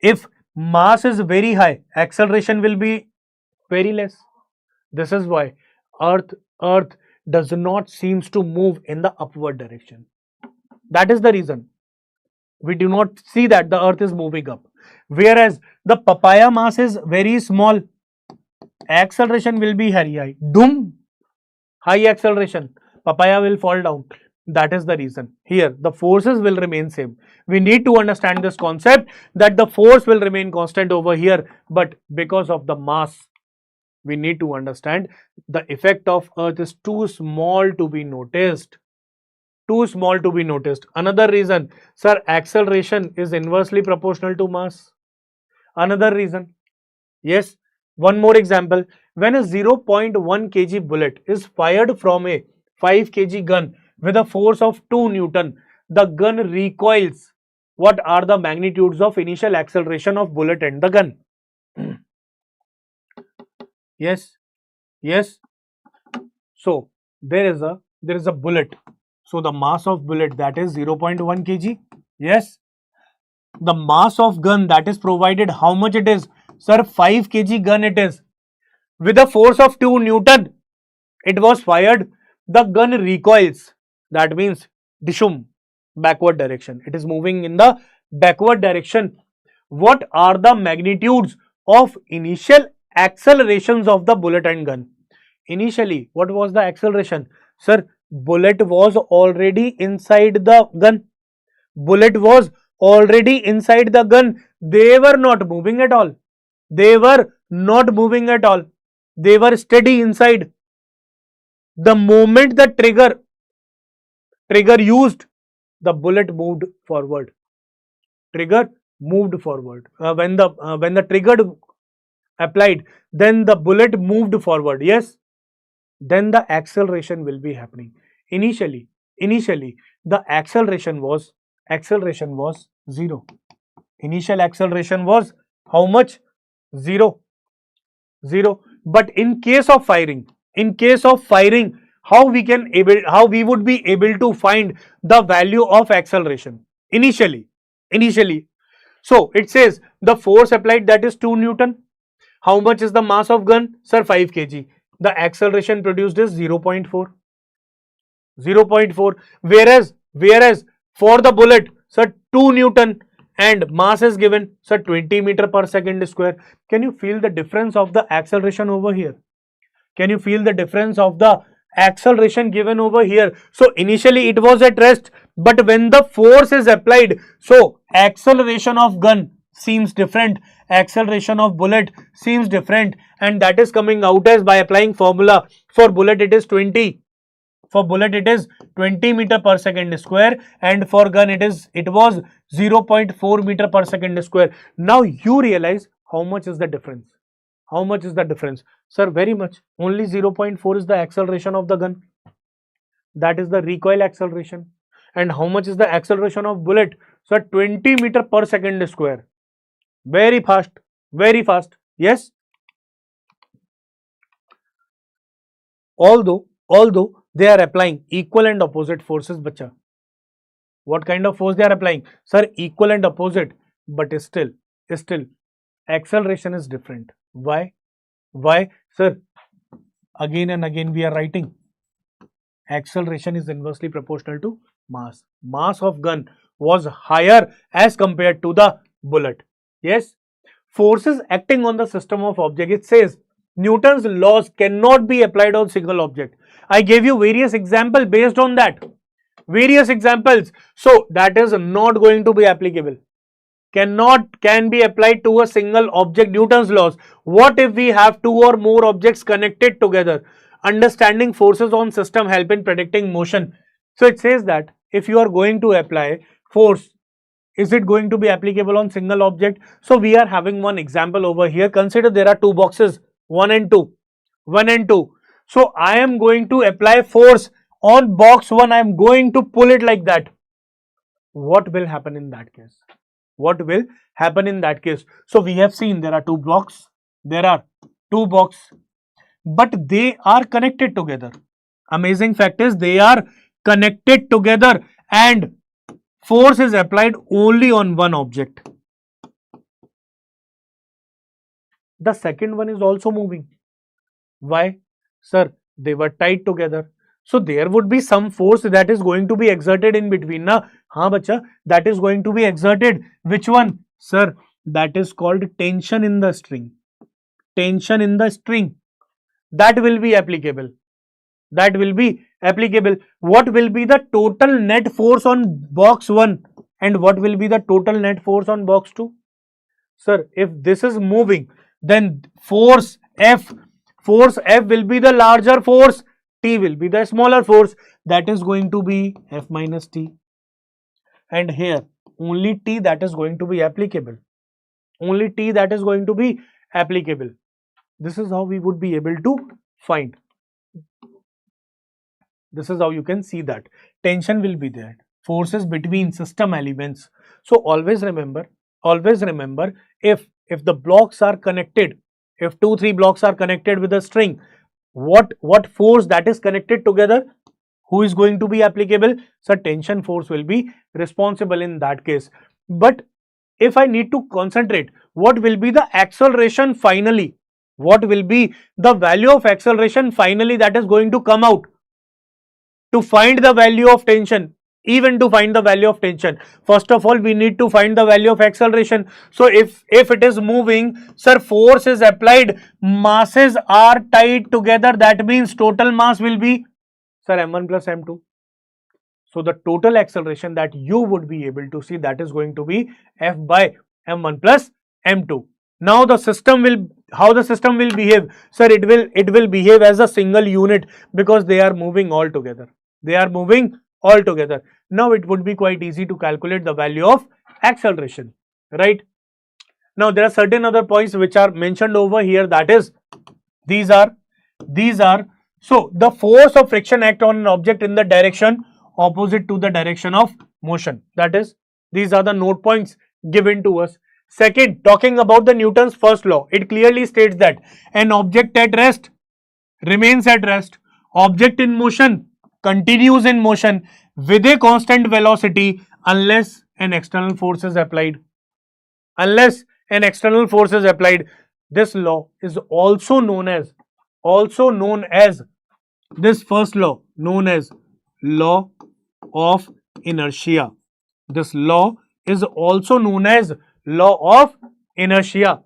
If mass is very high, acceleration will be very less. This is why Earth does not seems to move in the upward direction. That is the reason we do not see that the Earth is moving up. Whereas the papaya mass is very small, acceleration will be very high. Doom, high acceleration, papaya will fall down. That is the reason. Here the forces will remain same. We need to understand this concept that the force will remain constant over here, but because of the mass, we need to understand the effect of Earth is too small to be noticed. too small to be noticed. Another reason, sir, acceleration is inversely proportional to mass. Another reason, yes. One more example, when a 0.1 kg bullet is fired from a 5 kg gun with a force of 2 Newton, the gun recoils. What are the magnitudes of initial acceleration of bullet and the gun? Yes, yes. So there is a bullet. So the mass of bullet, that is 0.1 kg. Yes. The mass of gun that is provided, how much it is? Sir, 5 kg gun it is. With a force of 2 Newton, it was fired. The gun recoils. That means dishum, backward direction. It is moving in the backward direction. What are the magnitudes of initial accelerations of the bullet and gun? Initially, what was the acceleration? Sir, bullet was already inside the gun. Bullet was already inside the gun. They were not moving at all. They were not moving at all. They were steady inside. The moment the trigger used, the bullet moved forward. Trigger moved forward. When the trigger applied, then the bullet moved forward. Yes. Then the acceleration will be happening. Initially, the acceleration was 0. Initial acceleration was how much? 0. But in case of firing, how we would be able to find the value of acceleration initially. So it says the force applied, that is 2 Newton. How much is the mass of gun? Sir, 5 kg. The acceleration produced is 0.4. Whereas for the bullet, sir, 2 Newton and mass is given, sir, 20 meter per second square. Can you feel the difference of the acceleration over here? Can you feel the difference of the acceleration given over here? So initially it was at rest, but when the force is applied, so acceleration of gun seems different, acceleration of bullet seems different, and that is coming out as, by applying formula, for bullet it is 20. For bullet it is 20 meter per second square, and for gun it was 0.4 meter per second square. Now you realize how much is the difference. How much is the difference? Sir, very much. Only 0.4 is the acceleration of the gun. That is the recoil acceleration. And how much is the acceleration of bullet? Sir, 20 meter per second square. Very fast. Very fast. Yes. Although they are applying equal and opposite forces, bacha. What kind of force they are applying? Sir, equal and opposite, but still acceleration is different. Why? Sir, again and again we are writing acceleration is inversely proportional to mass. Mass of gun was higher as compared to the bullet. Yes. Forces acting on the system of object. It says Newton's laws cannot be applied on single object. I gave you various examples based on that. Various examples. So that is not going to be applicable. Can be applied to a single object. Newton's laws. What if we have two or more objects connected together? Understanding forces on system help in predicting motion. So it says that if you are going to apply force, is it going to be applicable on single object? So we are having one example over here. Consider there are two boxes, 1 and 2. So I am going to apply force on box 1. I am going to pull it like that. What will happen in that case? So we have seen there are two blocks. But they are connected together. Amazing fact is they are connected together, and force is applied only on one object. The second one is also moving. Why? Sir, they were tied together. So there would be some force that is going to be exerted in between. Na? Haan bacha, that is going to be exerted. Which one? Sir, that is called tension in the string. That will be applicable. What will be the total net force on box 1 and what will be the total net force on box 2? Sir, if this is moving, then force F will be the larger force T will be the smaller force, that is going to be F minus T. And here only T that is going to be applicable. Only T that is going to be applicable. This is how we would be able to find. This is how you can see that tension will be there. Forces between system elements. So always remember if the blocks are connected, if 2-3 blocks are connected with a string, what force that is connected together, who is going to be applicable? So tension force will be responsible in that case. But if I need to concentrate, what will be the acceleration finally? What will be the value of acceleration finally that is going to come out? To find the value of tension, even to find the value of tension, first of all we need to find the value of acceleration. So if it is moving, sir, force is applied, masses are tied together, that means total mass will be, sir, m1 plus m2. So the total acceleration that you would be able to see, that is going to be F by m1 plus m2. Now the system will, how the system will behave? Sir, it will behave as a single unit because they are moving all together. They are moving all together. Now it would be quite easy to calculate the value of acceleration, right? Now there are certain other points which are mentioned over here, that is, these are, so the force of friction act on an object in the direction opposite to the direction of motion. That is, these are the note points given to us. Second, talking about the Newton's first law, it clearly states that an object at rest remains at rest, object in motion continues in motion with a constant velocity unless an external force is applied. Unless an external force is applied. This law is also known as this first law, known as law of inertia. This law is also known as law of inertia.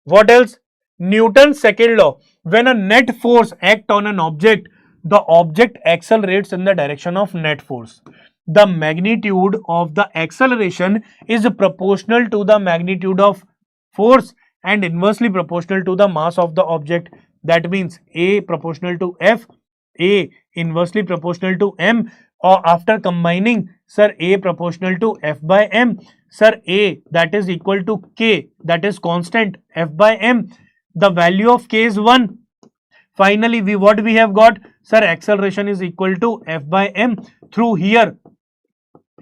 What else? Newton's second law. When a net force acts on an object, the object accelerates in the direction of net force. The magnitude of the acceleration is proportional to the magnitude of force and inversely proportional to the mass of the object. That means A proportional to F, A inversely proportional to M, or after combining, sir, A proportional to F by M, sir, A that is equal to K, that is constant, F by M, the value of K is 1. Finally, what we have got, sir, acceleration is equal to F by M, through here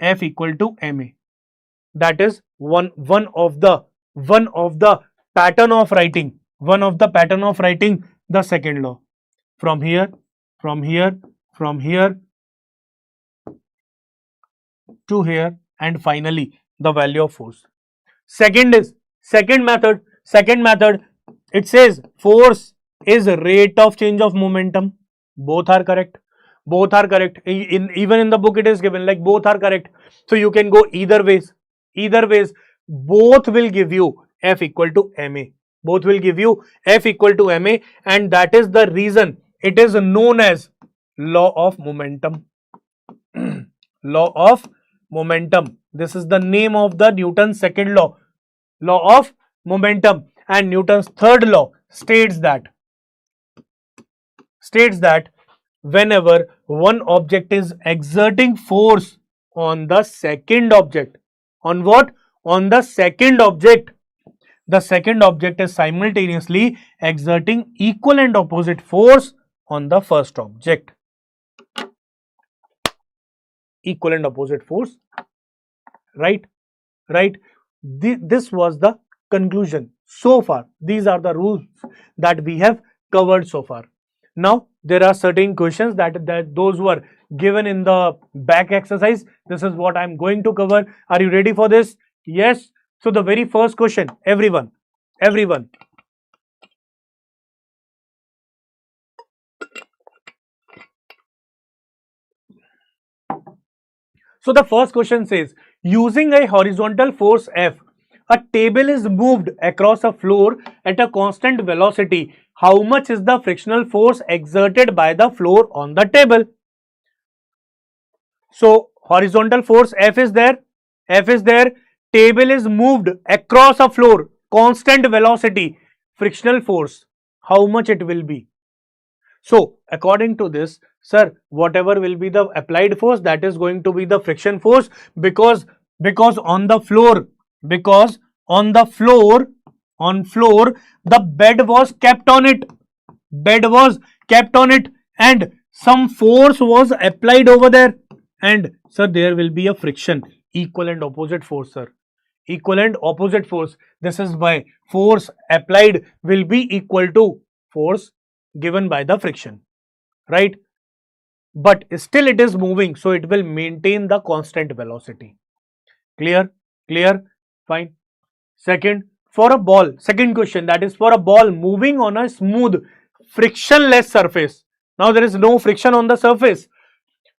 F equal to Ma. That is one of the pattern of writing, the second law. From here to here, and finally the value of force. Second method, it says force is rate of change of momentum. Both are correct. Even in the book it is given like both are correct. So you can go either ways. Both will give you F equal to Ma. And that is the reason it is known as law of momentum. Law of momentum. This is the name of the Newton's second law, law of momentum. And Newton's third law states that whenever one object is exerting force on the second object, on what? On the second object, the second object is simultaneously exerting equal and opposite force on the first object. Equal and opposite force, right? This was the conclusion so far. These are the rules that we have covered so far. Now there are certain questions that those were given in the back exercise. This is what I am going to cover. Are you ready for this? Yes. So the very first question, everyone. So the first question says, using a horizontal force F, a table is moved across a floor at a constant velocity. How much is the frictional force exerted by the floor on the table? So horizontal force F is there. Table is moved across a floor, constant velocity, frictional force. How much it will be? So according to this, sir, whatever will be the applied force, that is going to be the friction force, because on the floor, because on the floor, the bed was kept on it, and some force was applied over there, and sir, there will be a friction, equal and opposite force, sir, equal and opposite force. This is why force applied will be equal to force given by the friction, right? But still it is moving, so it will maintain the constant velocity. Clear? Fine. Second, for a ball, second question, that is for a ball moving on a smooth frictionless surface. Now there is no friction on the surface.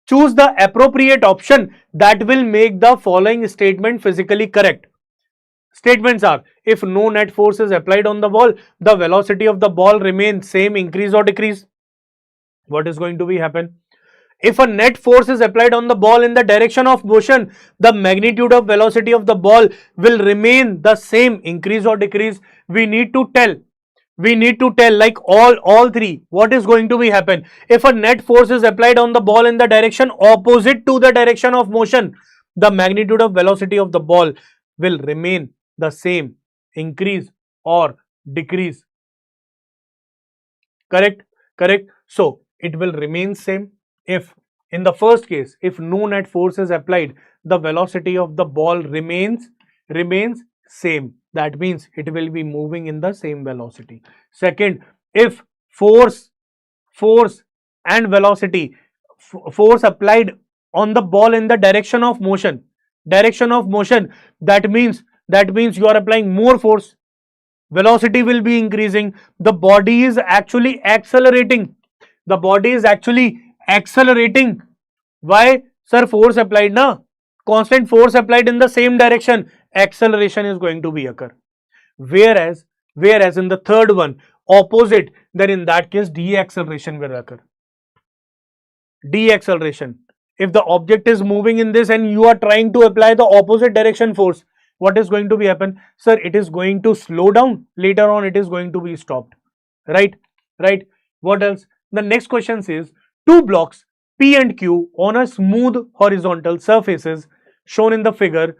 Choose the appropriate option that will make the following statement physically correct. Statements are: if no net force is applied on the ball, the velocity of the ball remains same, increase or decrease. What is going to be happen? If a net force is applied on the ball in the direction of motion, the magnitude of velocity of the ball will remain the same, increase or decrease. We need to tell like all three, what is going to be happen. If a net force is applied on the ball in the direction opposite to the direction of motion, the magnitude of velocity of the ball will remain the same, increase or decrease. Correct? So it will remain same. If in the first case, if no net force is applied, the velocity of the ball remains same. That means it will be moving in the same velocity. Second, if force and velocity, force applied on the ball in the direction of motion, that means you are applying more force, velocity will be increasing, the body is actually accelerating. Why? Sir, force applied na, constant force applied in the same direction, acceleration is going to be occur. Whereas in the third one, opposite, then in that case deceleration will occur. Deceleration. If the object is moving in this and you are trying to apply the opposite direction force, what is going to be happen? Sir, it is going to slow down. Later on, it is going to be stopped. Right? What else? The next question says, two blocks P and Q on a smooth horizontal surfaces shown in the figure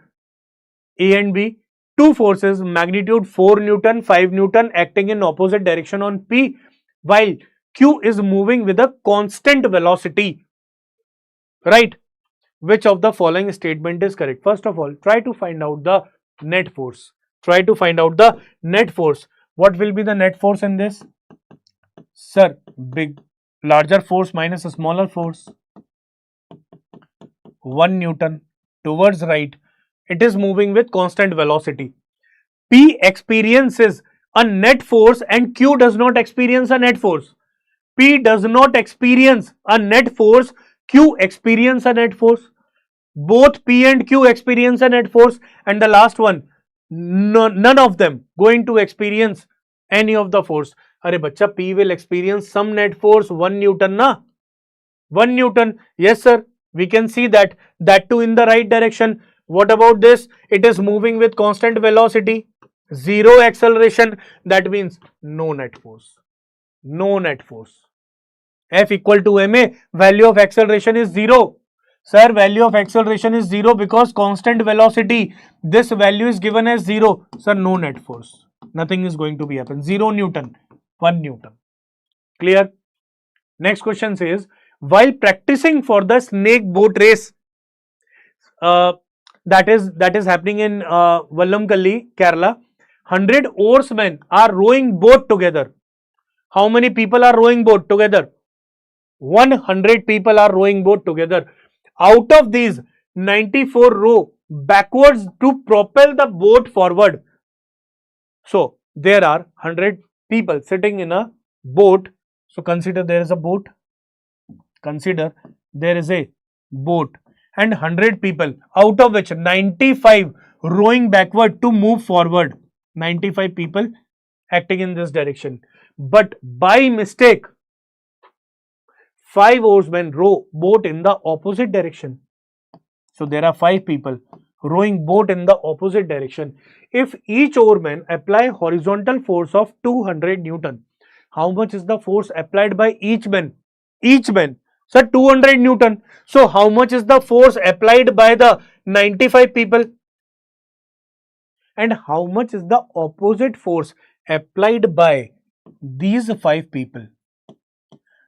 A and B. Two forces, magnitude 4 Newton, 5 Newton acting in opposite direction on P, while Q is moving with a constant velocity. Right? Which of the following statement is correct? First of all, try to find out the net force. What will be the net force in this? Sir, larger force minus a smaller force. 1 Newton towards right. It is moving with constant velocity. P experiences a net force and Q does not experience a net force. P does not experience a net force, Q experience a net force. Both P and Q experience a net force, and the last one, none of them going to experience any of the force. Arey bacha, P will experience some net force, 1 Newton na? 1 Newton. Yes sir, we can see that too in the right direction. What about this? It is moving with constant velocity, zero acceleration. That means no net force. F equal to ma, value of acceleration is 0. Sir, value of acceleration is 0 because constant velocity. This value is given as 0. Sir, no net force. Nothing is going to be happen. 0 Newton, 1 Newton. Clear? Next question says, while practicing for the snake boat race, that is happening in Vallamkalli, Kerala, 100 oarsmen are rowing boat together. How many people are rowing boat together? 100 people are rowing boat together. Out of these, 94 row backwards to propel the boat forward. So there are 100 people sitting in a boat. So consider there is a boat. And 100 people, out of which 95 rowing backward to move forward. 95 people acting in this direction. But by mistake, 5 oarsmen row boat in the opposite direction. So there are 5 people rowing boat in the opposite direction. If each oarman apply horizontal force of 200 Newton, How much is the force applied by each man? Each man. Sir, 200 Newton. So how much is the force applied by the 95 people? And how much is the opposite force applied by these 5 people?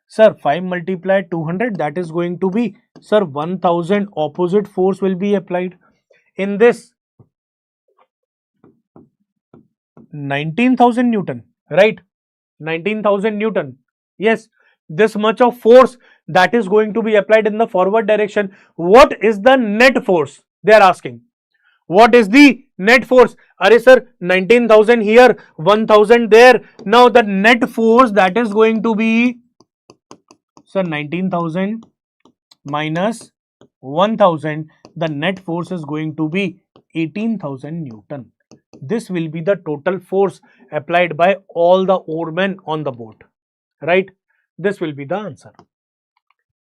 Sir, 5 multiplied 200, that is going to be, sir, 1000 opposite force will be applied. In this, 19,000 Newton, right? 19,000 Newton. Yes, this much of force that is going to be applied in the forward direction. What is the net force? They are asking. What is the net force? Arey sir, 19,000 here, 1,000 there. Now the net force that is going to be, sir, 19,000 minus 1,000. The net force is going to be 18,000 Newton. This will be the total force applied by all the oarmen on the boat, right? This will be the answer.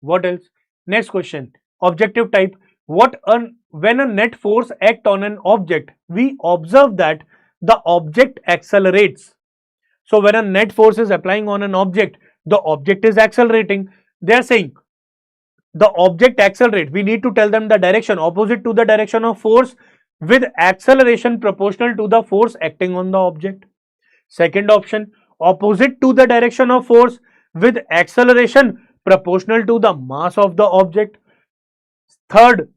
What else? Next question. Objective type. When a net force acts on an object, we observe that the object accelerates. So when a net force is applying on an object, the object is accelerating. They are saying the object accelerates. We need to tell them the direction opposite to the direction of force with acceleration proportional to the force acting on the object. Second option, opposite to the direction of force with acceleration proportional to the mass of the object. Third,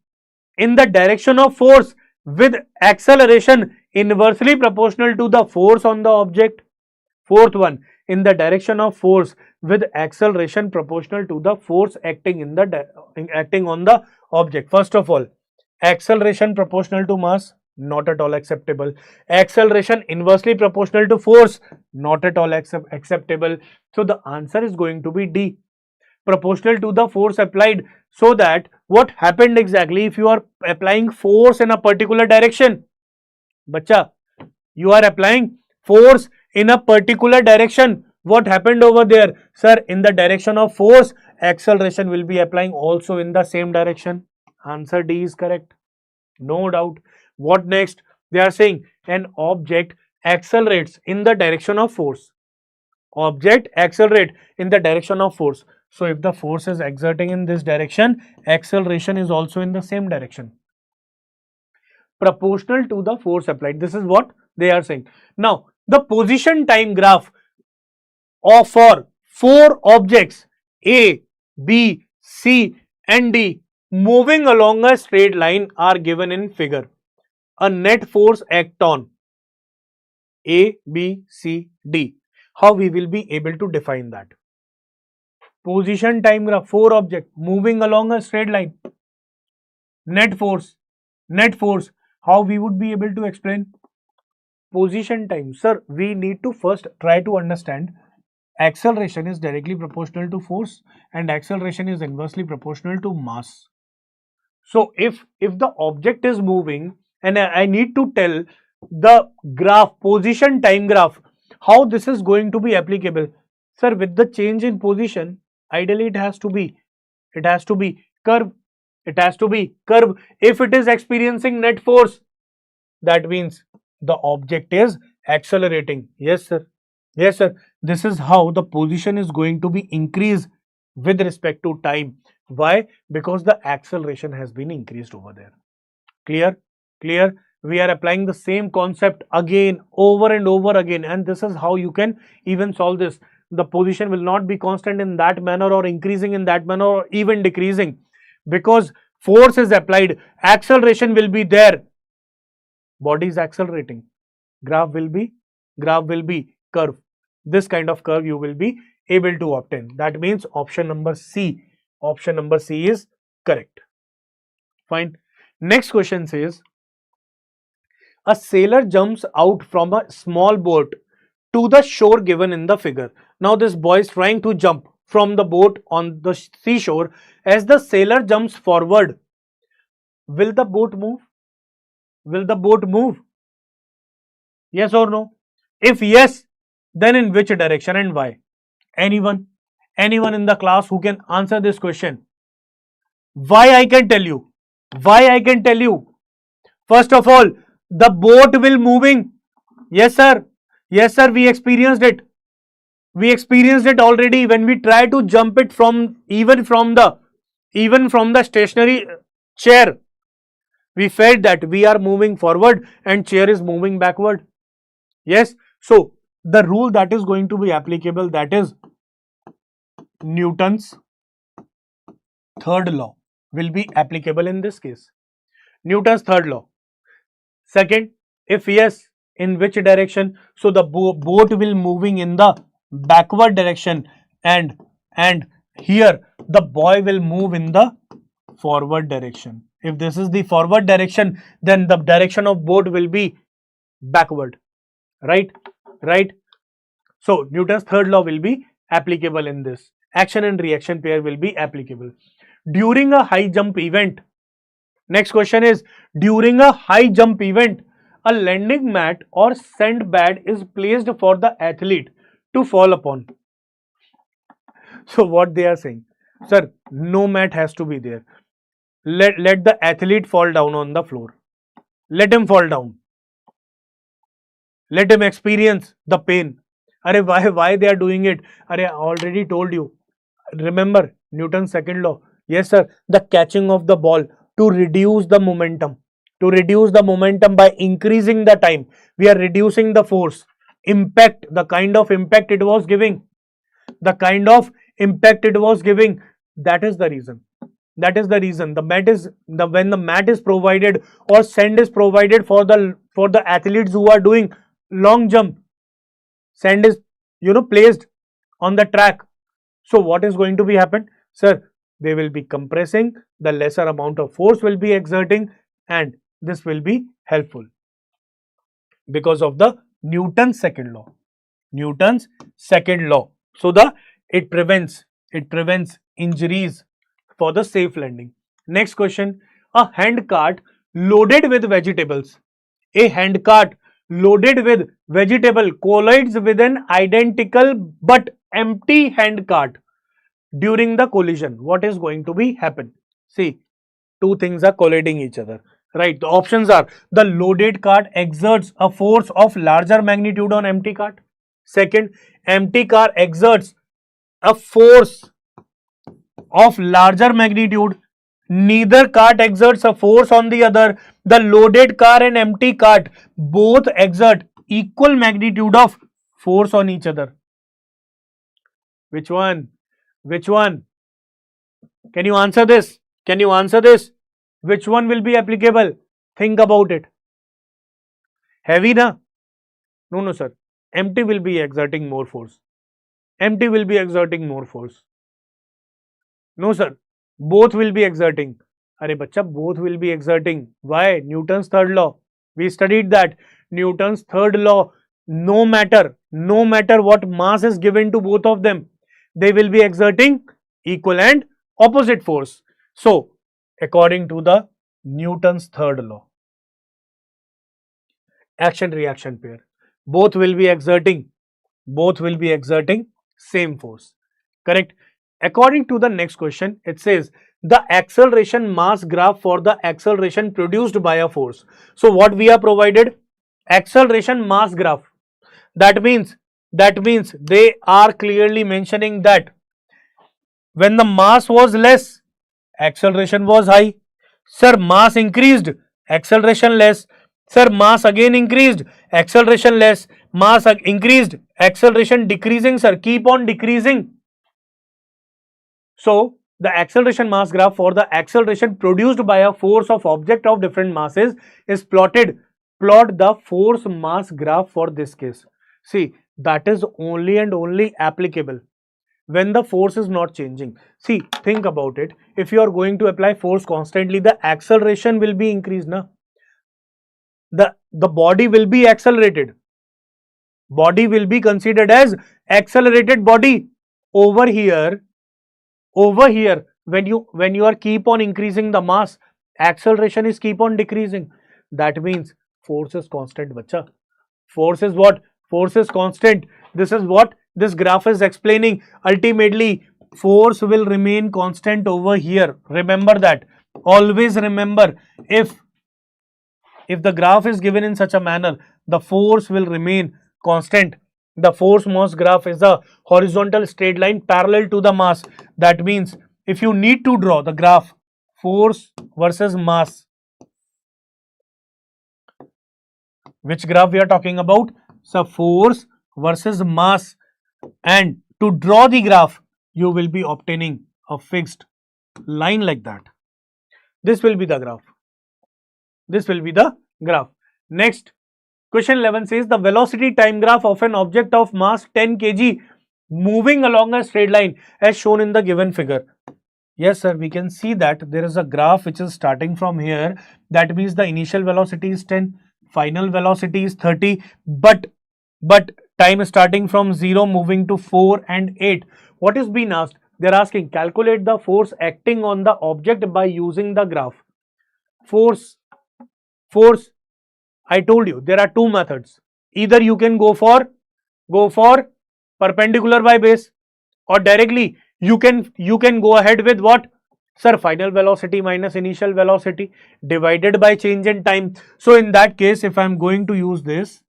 in the direction of force with acceleration inversely proportional to the force on the object. Fourth one, in the direction of force with acceleration proportional to the force acting on the object. First of all, acceleration proportional to mass, not at all acceptable. Acceleration inversely proportional to force, not at all acceptable. So the answer is going to be D, proportional to the force applied. So that what happened exactly, if you are applying force in a particular direction, bacha, you are applying force in a particular direction. What happened over there? Sir, in the direction of force, acceleration will be applying also in the same direction. Answer D is correct. No doubt. What next? They are saying an object accelerates in the direction of force. Object accelerate in the direction of force. So if the force is exerting in this direction, acceleration is also in the same direction, proportional to the force applied. This is what they are saying. Now, the position time graph of for 4 objects A, B, C and D moving along a straight line are given in figure. A net force act on A, B, C, D. How we will be able to define that? Position time graph, 4 objects moving along a straight line. Net force. How we would be able to explain? Position time. Sir, we need to first try to understand acceleration is directly proportional to force and acceleration is inversely proportional to mass. So if the object is moving and I need to tell the graph, position time graph, how this is going to be applicable? Sir, with the change in position, ideally it has to be curve. It has to be curve. If it is experiencing net force, that means the object is accelerating. Yes, sir. Yes, sir. This is how the position is going to be increased with respect to time. Why? Because the acceleration has been increased over there. Clear? Clear? We are applying the same concept again, over and over again, and this is how you can even solve this. The position will not be constant in that manner or increasing in that manner or even decreasing, because force is applied, acceleration will be there, body is accelerating, graph will be curve. This kind of curve you will be able to obtain. That means option number C is correct. Fine. Next question says, a sailor jumps out from a small boat to the shore given in the figure. Now this boy is trying to jump from the boat on the seashore. As the sailor jumps forward, will the boat move? Will the boat move? Yes or no? If yes, then in which direction and why? Anyone in the class who can answer this question? Why I can tell you? First of all, the boat will moving. Yes sir, we experienced it. We experienced it already when we try to jump it from even from the stationary chair. We felt that we are moving forward and chair is moving backward. Yes. So the rule that is going to be applicable, that is Newton's third law, will be applicable in this case. Newton's third law. Second, if yes, in which direction? So the boat will moving in the backward direction, and here the boy will move in the forward direction. If this is the forward direction, then the direction of boat will be backward. Right? Right? So Newton's third law will be applicable in this. Action and reaction pair will be applicable. During a high jump event, next question is, during a high jump event, a landing mat or sandbag is placed for the athlete to fall upon. So what they are saying, sir, no mat has to be there. Let the athlete fall down on the floor. Let him fall down. Let him experience the pain. Why they are doing it? I already told you. Remember Newton's second law. Yes, sir. The catching of the ball to reduce the momentum. To reduce the momentum by increasing the time. We are reducing the force. Impact, the kind of impact it was giving. The kind of impact it was giving. That is the reason. That is the reason. The mat is when the mat is provided or sand is provided for the athletes who are doing long jump. Sand is placed on the track. So what is going to be happen? Sir, they will be compressing, the lesser amount of force will be exerting, and this will be helpful because of the Newton's second law. Newton's second law. So it prevents injuries for the safe landing. Next question, a hand cart loaded with vegetables. A hand cart loaded with vegetable collides with an identical but empty hand cart during the collision. What is going to be happen? See, two things are colliding each other. Right, the options are, the loaded cart exerts a force of larger magnitude on empty cart. Second, empty car exerts a force of larger magnitude. Neither cart exerts a force on the other. The loaded car and empty cart both exert equal magnitude of force on each other. Which one? Which one? Can you answer this? Can you answer this? Which one will be applicable? Think about it. Heavy, na? No, sir. Empty will be exerting more force. Empty will be exerting more force. No, sir. Both will be exerting. Arey bacha, both will be exerting. Why? Newton's third law. We studied that. Newton's third law, no matter what mass is given to both of them, they will be exerting equal and opposite force. So, according to the Newton's third law, action reaction pair, both will be exerting same force. Correct? According to the next question, it says the acceleration mass graph for the acceleration produced by a force. So what we are provided? Acceleration mass graph. That means they are clearly mentioning that when the mass was less, acceleration was high. Sir, mass increased, acceleration less. Sir, mass again increased, acceleration less. Mass increased, acceleration decreasing. Sir, keep on decreasing. So the acceleration mass graph for the acceleration produced by a force of object of different masses is plotted. Plot the force mass graph for this case. See, that is only and only applicable when the force is not changing. See, think about it. If you are going to apply force constantly, the acceleration will be increased, na? The body will be accelerated. Body will be considered as accelerated body. Over here, when you are keep on increasing the mass, acceleration is keep on decreasing. That means force is constant, bacha. Force is what? Force is constant. This is what this graph is explaining. Ultimately, force will remain constant over here. Remember that. Always remember, if the graph is given in such a manner, the force will remain constant. The force mass graph is a horizontal straight line parallel to the mass. That means if you need to draw the graph force versus mass, which graph we are talking about? So force versus mass, and to draw the graph you will be obtaining a fixed line like that. This will be the graph. This will be the graph. Next, question 11 says the velocity time graph of an object of mass 10 kg moving along a straight line as shown in the given figure. Yes sir, we can see that there is a graph which is starting from here. That means the initial velocity is 10, final velocity is 30, but time starting from 0 moving to 4 and 8. What is being asked? They are asking calculate the force acting on the object by using the graph. Force, I told you there are two methods. Either you can go for perpendicular by base, or directly you can go ahead with what? Sir, final velocity minus initial velocity divided by change in time. So in that case, if I am going to use this,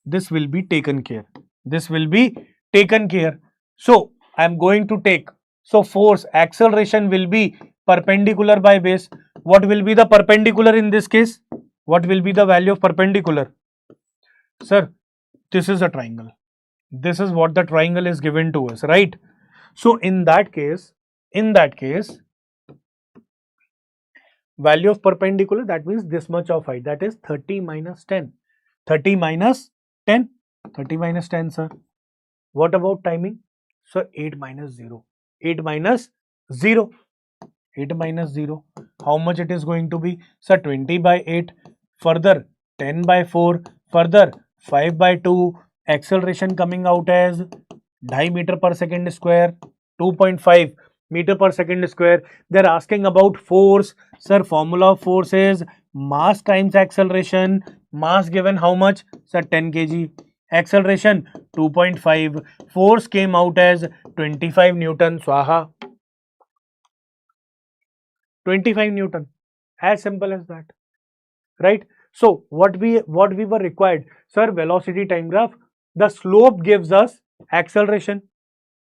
this will be taken care. This will be taken care. So I am going to take, so force acceleration will be perpendicular by base. What will be the perpendicular in this case? What will be the value of perpendicular? Sir, this is a triangle. This is what the triangle is given to us, right? So in that case, value of perpendicular, that means this much of height, that is 30 minus 10. 30 minus 10, 30 minus 10, sir. What about timing? So 8 minus 0, 8 minus 0, 8 minus 0. How much it is going to be? Sir, 20 by 8, further 10 by 4, further 5 by 2, acceleration coming out as 2.5 meter per second square, 2.5 meter per second square. They are asking about force. Sir, formula of force is mass times acceleration. Mass given how much? Sir, 10 kg. Acceleration 2.5. Force came out as 25 Newton. Swaha. 25 Newton. As simple as that. Right? So what we were required? Sir, velocity time graph. The slope gives us acceleration.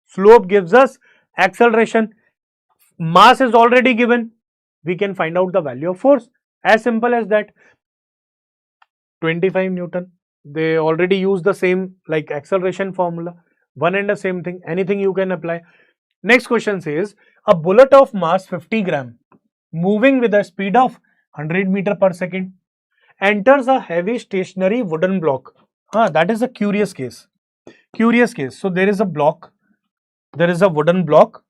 Slope gives us acceleration. Mass is already given. We can find out the value of force. As simple as that. 25 Newton. They already use the same like acceleration formula. One and the same thing. Anything you can apply. Next question says a bullet of mass 50 gram moving with a speed of 100 meter per second enters a heavy stationary wooden block. That is a curious case. Curious case. So there is a block. There is a wooden block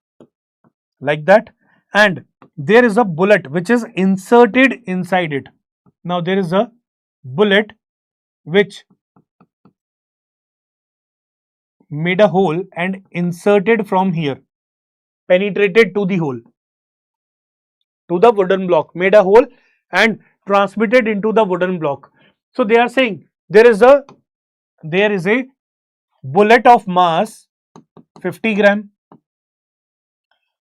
like that, and there is a bullet which is inserted inside it. Now there is a bullet which made a hole and inserted from here, penetrated to the hole, to the wooden block, made a hole and transmitted into the wooden block. So they are saying there is a bullet of mass 50 gram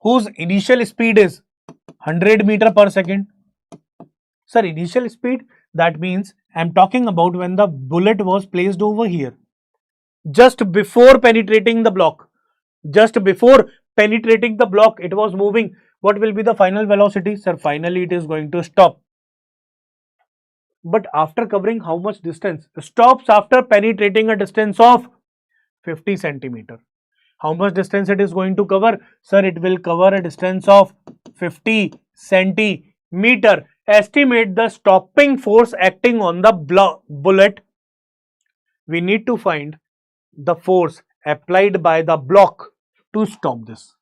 whose initial speed is 100 meter per second. Sir, initial speed, that means I am talking about when the bullet was placed over here. Just before penetrating the block. Just before penetrating the block, it was moving. What will be the final velocity? Sir, finally it is going to stop. But after covering how much distance? Stops after penetrating a distance of 50 centimeter. How much distance it is going to cover? Sir, it will cover a distance of 50 centimeter. Estimate the stopping force acting on the bullet. We need to find the force applied by the block to stop this.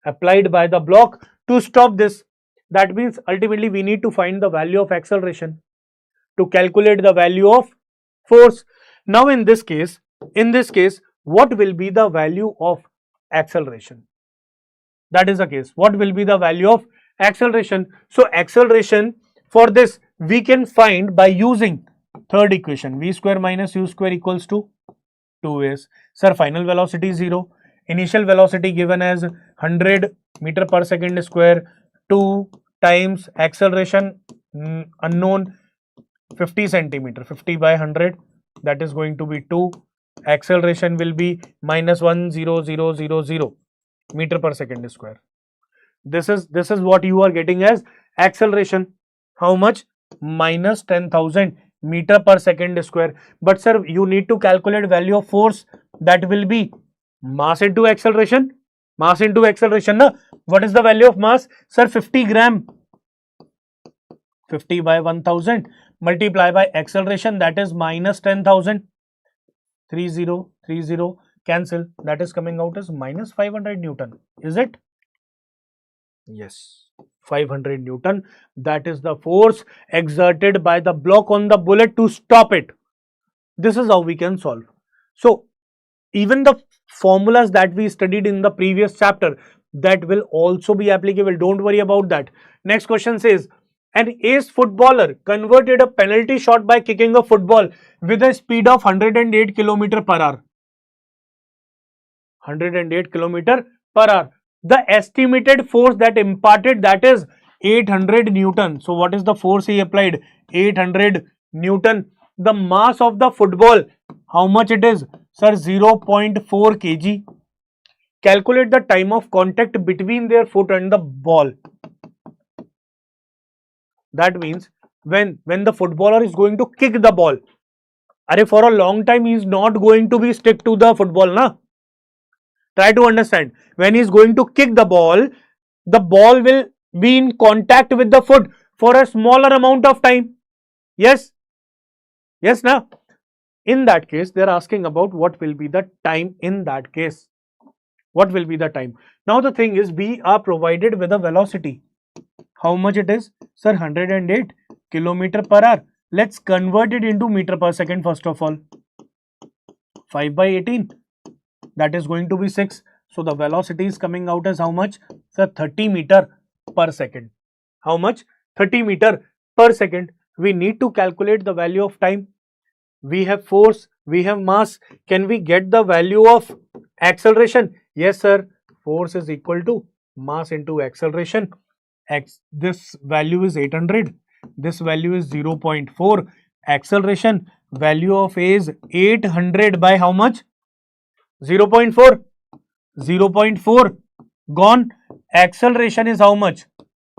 Applied by the block to stop this. That means ultimately we need to find the value of acceleration to calculate the value of force. Now in this case, what will be the value of acceleration? That is the case. What will be the value of acceleration? So acceleration for this we can find by using third equation, v square minus u square equals to 2s. Sir, final velocity 0, initial velocity given as 100 meter per second square, 2 times acceleration unknown, 50 centimeter, 50 by 100, that is going to be 2. Acceleration will be minus 10000 meter per second square. This is what you are getting as acceleration. How much? Minus 10,000 meter per second square. But sir, you need to calculate value of force. That will be mass into acceleration. Mass into acceleration. Na? What is the value of mass? Sir, 50 gram. 50 by 1000 multiply by acceleration, that is minus 10,000. 30 cancel. That is coming out as minus 500 Newton. Is it? Yes, 500 Newton. That is the force exerted by the block on the bullet to stop it. This is how we can solve. So, even the formulas that we studied in the previous chapter, that will also be applicable. Don't worry about that. Next question says, an ace footballer converted a penalty shot by kicking a football with a speed of 108 km per hour. 108 km per hour. The estimated force that imparted, that is 800 Newton. So what is the force he applied? 800 Newton. The mass of the football, how much it is? Sir, 0.4 kg. Calculate the time of contact between their foot and the ball. That means when the footballer is going to kick the ball, for a long time he is not going to be stick to the football, na? Try to understand. When he is going to kick the ball will be in contact with the foot for a smaller amount of time. Yes? Yes, na? In that case, they are asking about what will be the time in that case. What will be the time? Now the thing is, we are provided with a velocity. How much it is? Sir, 108 km per hour. Let's convert it into meter per second first of all. 5 by 18. That is going to be 6. So the velocity is coming out as how much? Sir, 30 meter per second. How much? 30 meter per second. We need to calculate the value of time. We have force, we have mass. Can we get the value of acceleration? Yes, sir. Force is equal to mass into acceleration. This value is 800. This value is 0.4. Acceleration value of A is 800 by how much? 0.4. 0.4 gone. Acceleration is how much?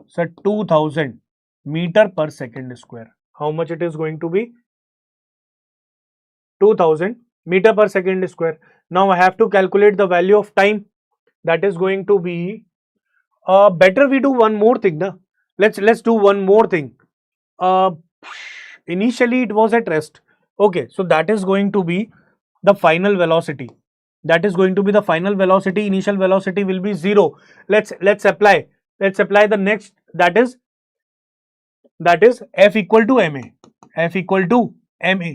Sir, 2000 meter per second square. How much it is going to be? 2000 meter per second square. Now I have to calculate the value of time. That is going to be better we do one more thing, na? Let's do one more thing. Initially it was at rest. Okay, so that is going to be the final velocity. That is going to be the final velocity. Initial velocity will be 0. Let's apply. Let's apply the next. That is F equal to ma. F equal to ma.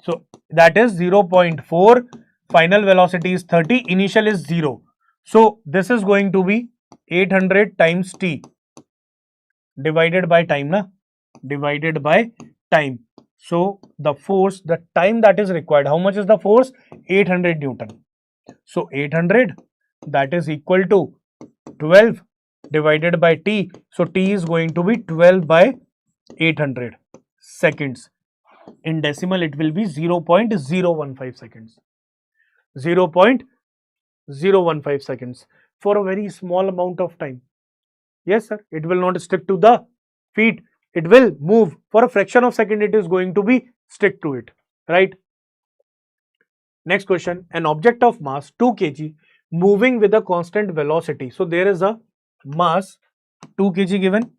So that is 0.4. Final velocity is 30. Initial is 0. So this is going to be 800 times t divided by time, na? Divided by time. So the force, the time that is required, how much is the force? 800 Newton. So 800, that is equal to 12 divided by t. So t is going to be 12 by 800 seconds. In decimal it will be 0.015 seconds. 0.015 seconds for a very small amount of time. Yes, sir. It will not stick to the feet. It will move for a fraction of second. It is going to be stick to it, right? Next question. An object of mass 2 kg moving with a constant velocity. So there is a mass 2 kg given.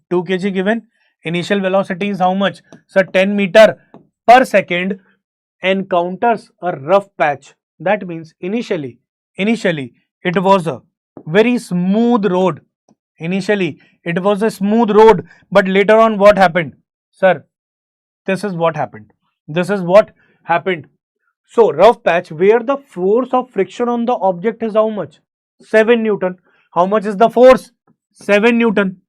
2 kg given. Initial velocity is how much? So 10 meter per second. Encounters a rough patch. That means initially it was a very smooth road. Initially it was a smooth road, but later on what happened? Sir, this is what happened. This is what happened. So rough patch where the force of friction on the object is how much? 7 Newton. How much is the force? 7 Newton.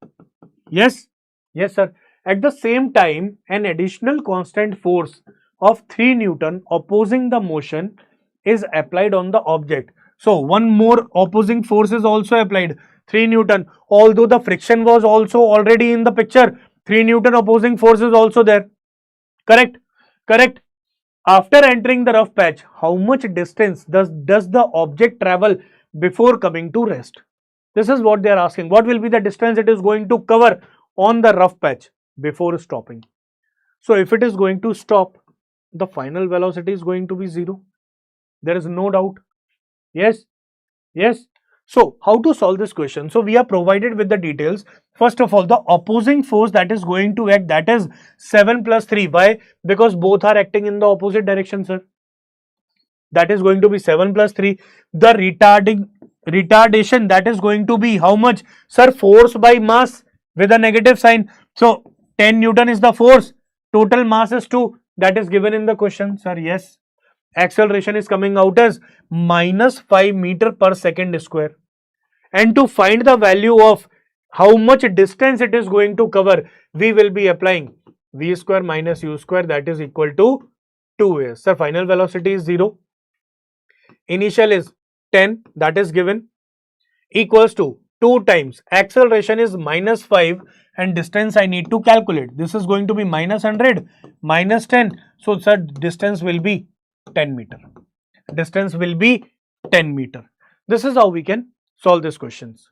Yes? Yes, sir. At the same time, an additional constant force of 3 Newton opposing the motion is applied on the object. So one more opposing force is also applied, 3 Newton. Although the friction was also already in the picture, 3 Newton opposing force is also there. Correct? Correct? After entering the rough patch, how much distance does the object travel before coming to rest? This is what they are asking. What will be the distance it is going to cover on the rough patch before stopping? So if it is going to stop, the final velocity is going to be 0. There is no doubt. Yes, yes. So how to solve this question? So we are provided with the details. First of all, the opposing force that is going to act, that is 7 plus 3. Why? Because both are acting in the opposite direction, sir. That is going to be 7 plus 3. The retardation, that is going to be how much? Sir, force by mass with a negative sign. So 10 Newton is the force. Total mass is 2. That is given in the question, sir. Yes. Acceleration is coming out as minus 5 meter per second square. And to find the value of how much distance it is going to cover, we will be applying v square minus u square, that is equal to 2a. Sir, final velocity is 0. Initial is 10, that is given, equals to 2 times acceleration is minus 5 and distance I need to calculate. This is going to be minus 100 minus 10. So, sir, distance will be 10 meter. Distance will be 10 meter. This is how we can solve these questions.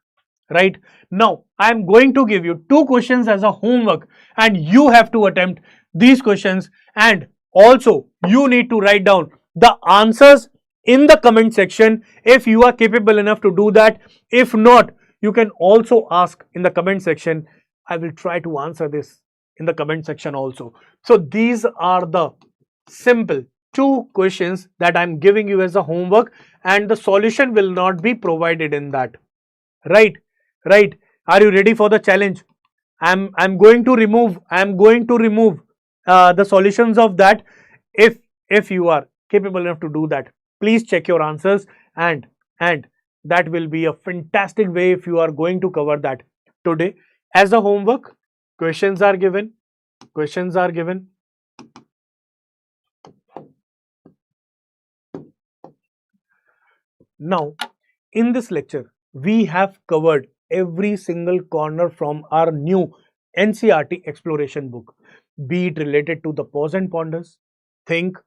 Right? Now, I am going to give you 2 questions as a homework and you have to attempt these questions, and also you need to write down the answers in the comment section if you are capable enough to do that. If not, you can also ask in the comment section. I will try to answer this in the comment section also. So these are the simple 2 questions that I am giving you as a homework, and the solution will not be provided in that. Right? Right? Are you ready for the challenge? I'm going to remove the solutions of that. If you are capable enough to do that, please check your answers, and that will be a fantastic way if you are going to cover that today as a homework. Questions are given. Now, in this lecture, we have covered every single corner from our new NCERT exploration book, be it related to the pause and ponders, think,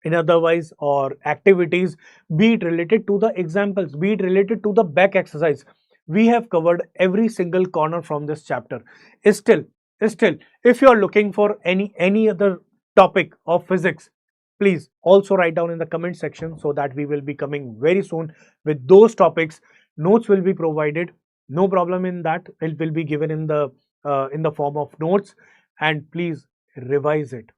in otherwise, or activities, be it related to the examples, be it related to the back exercise. We have covered every single corner from this chapter. Still, if you are looking for any other topic of physics, please also write down in the comment section, so that we will be coming very soon with those topics. Notes will be provided, no problem in that. It will be given in the form of notes, and please revise it,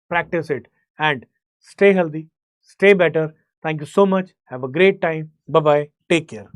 practice it, and stay healthy, stay better. Thank you so much. Have a great time. Bye bye. Take care.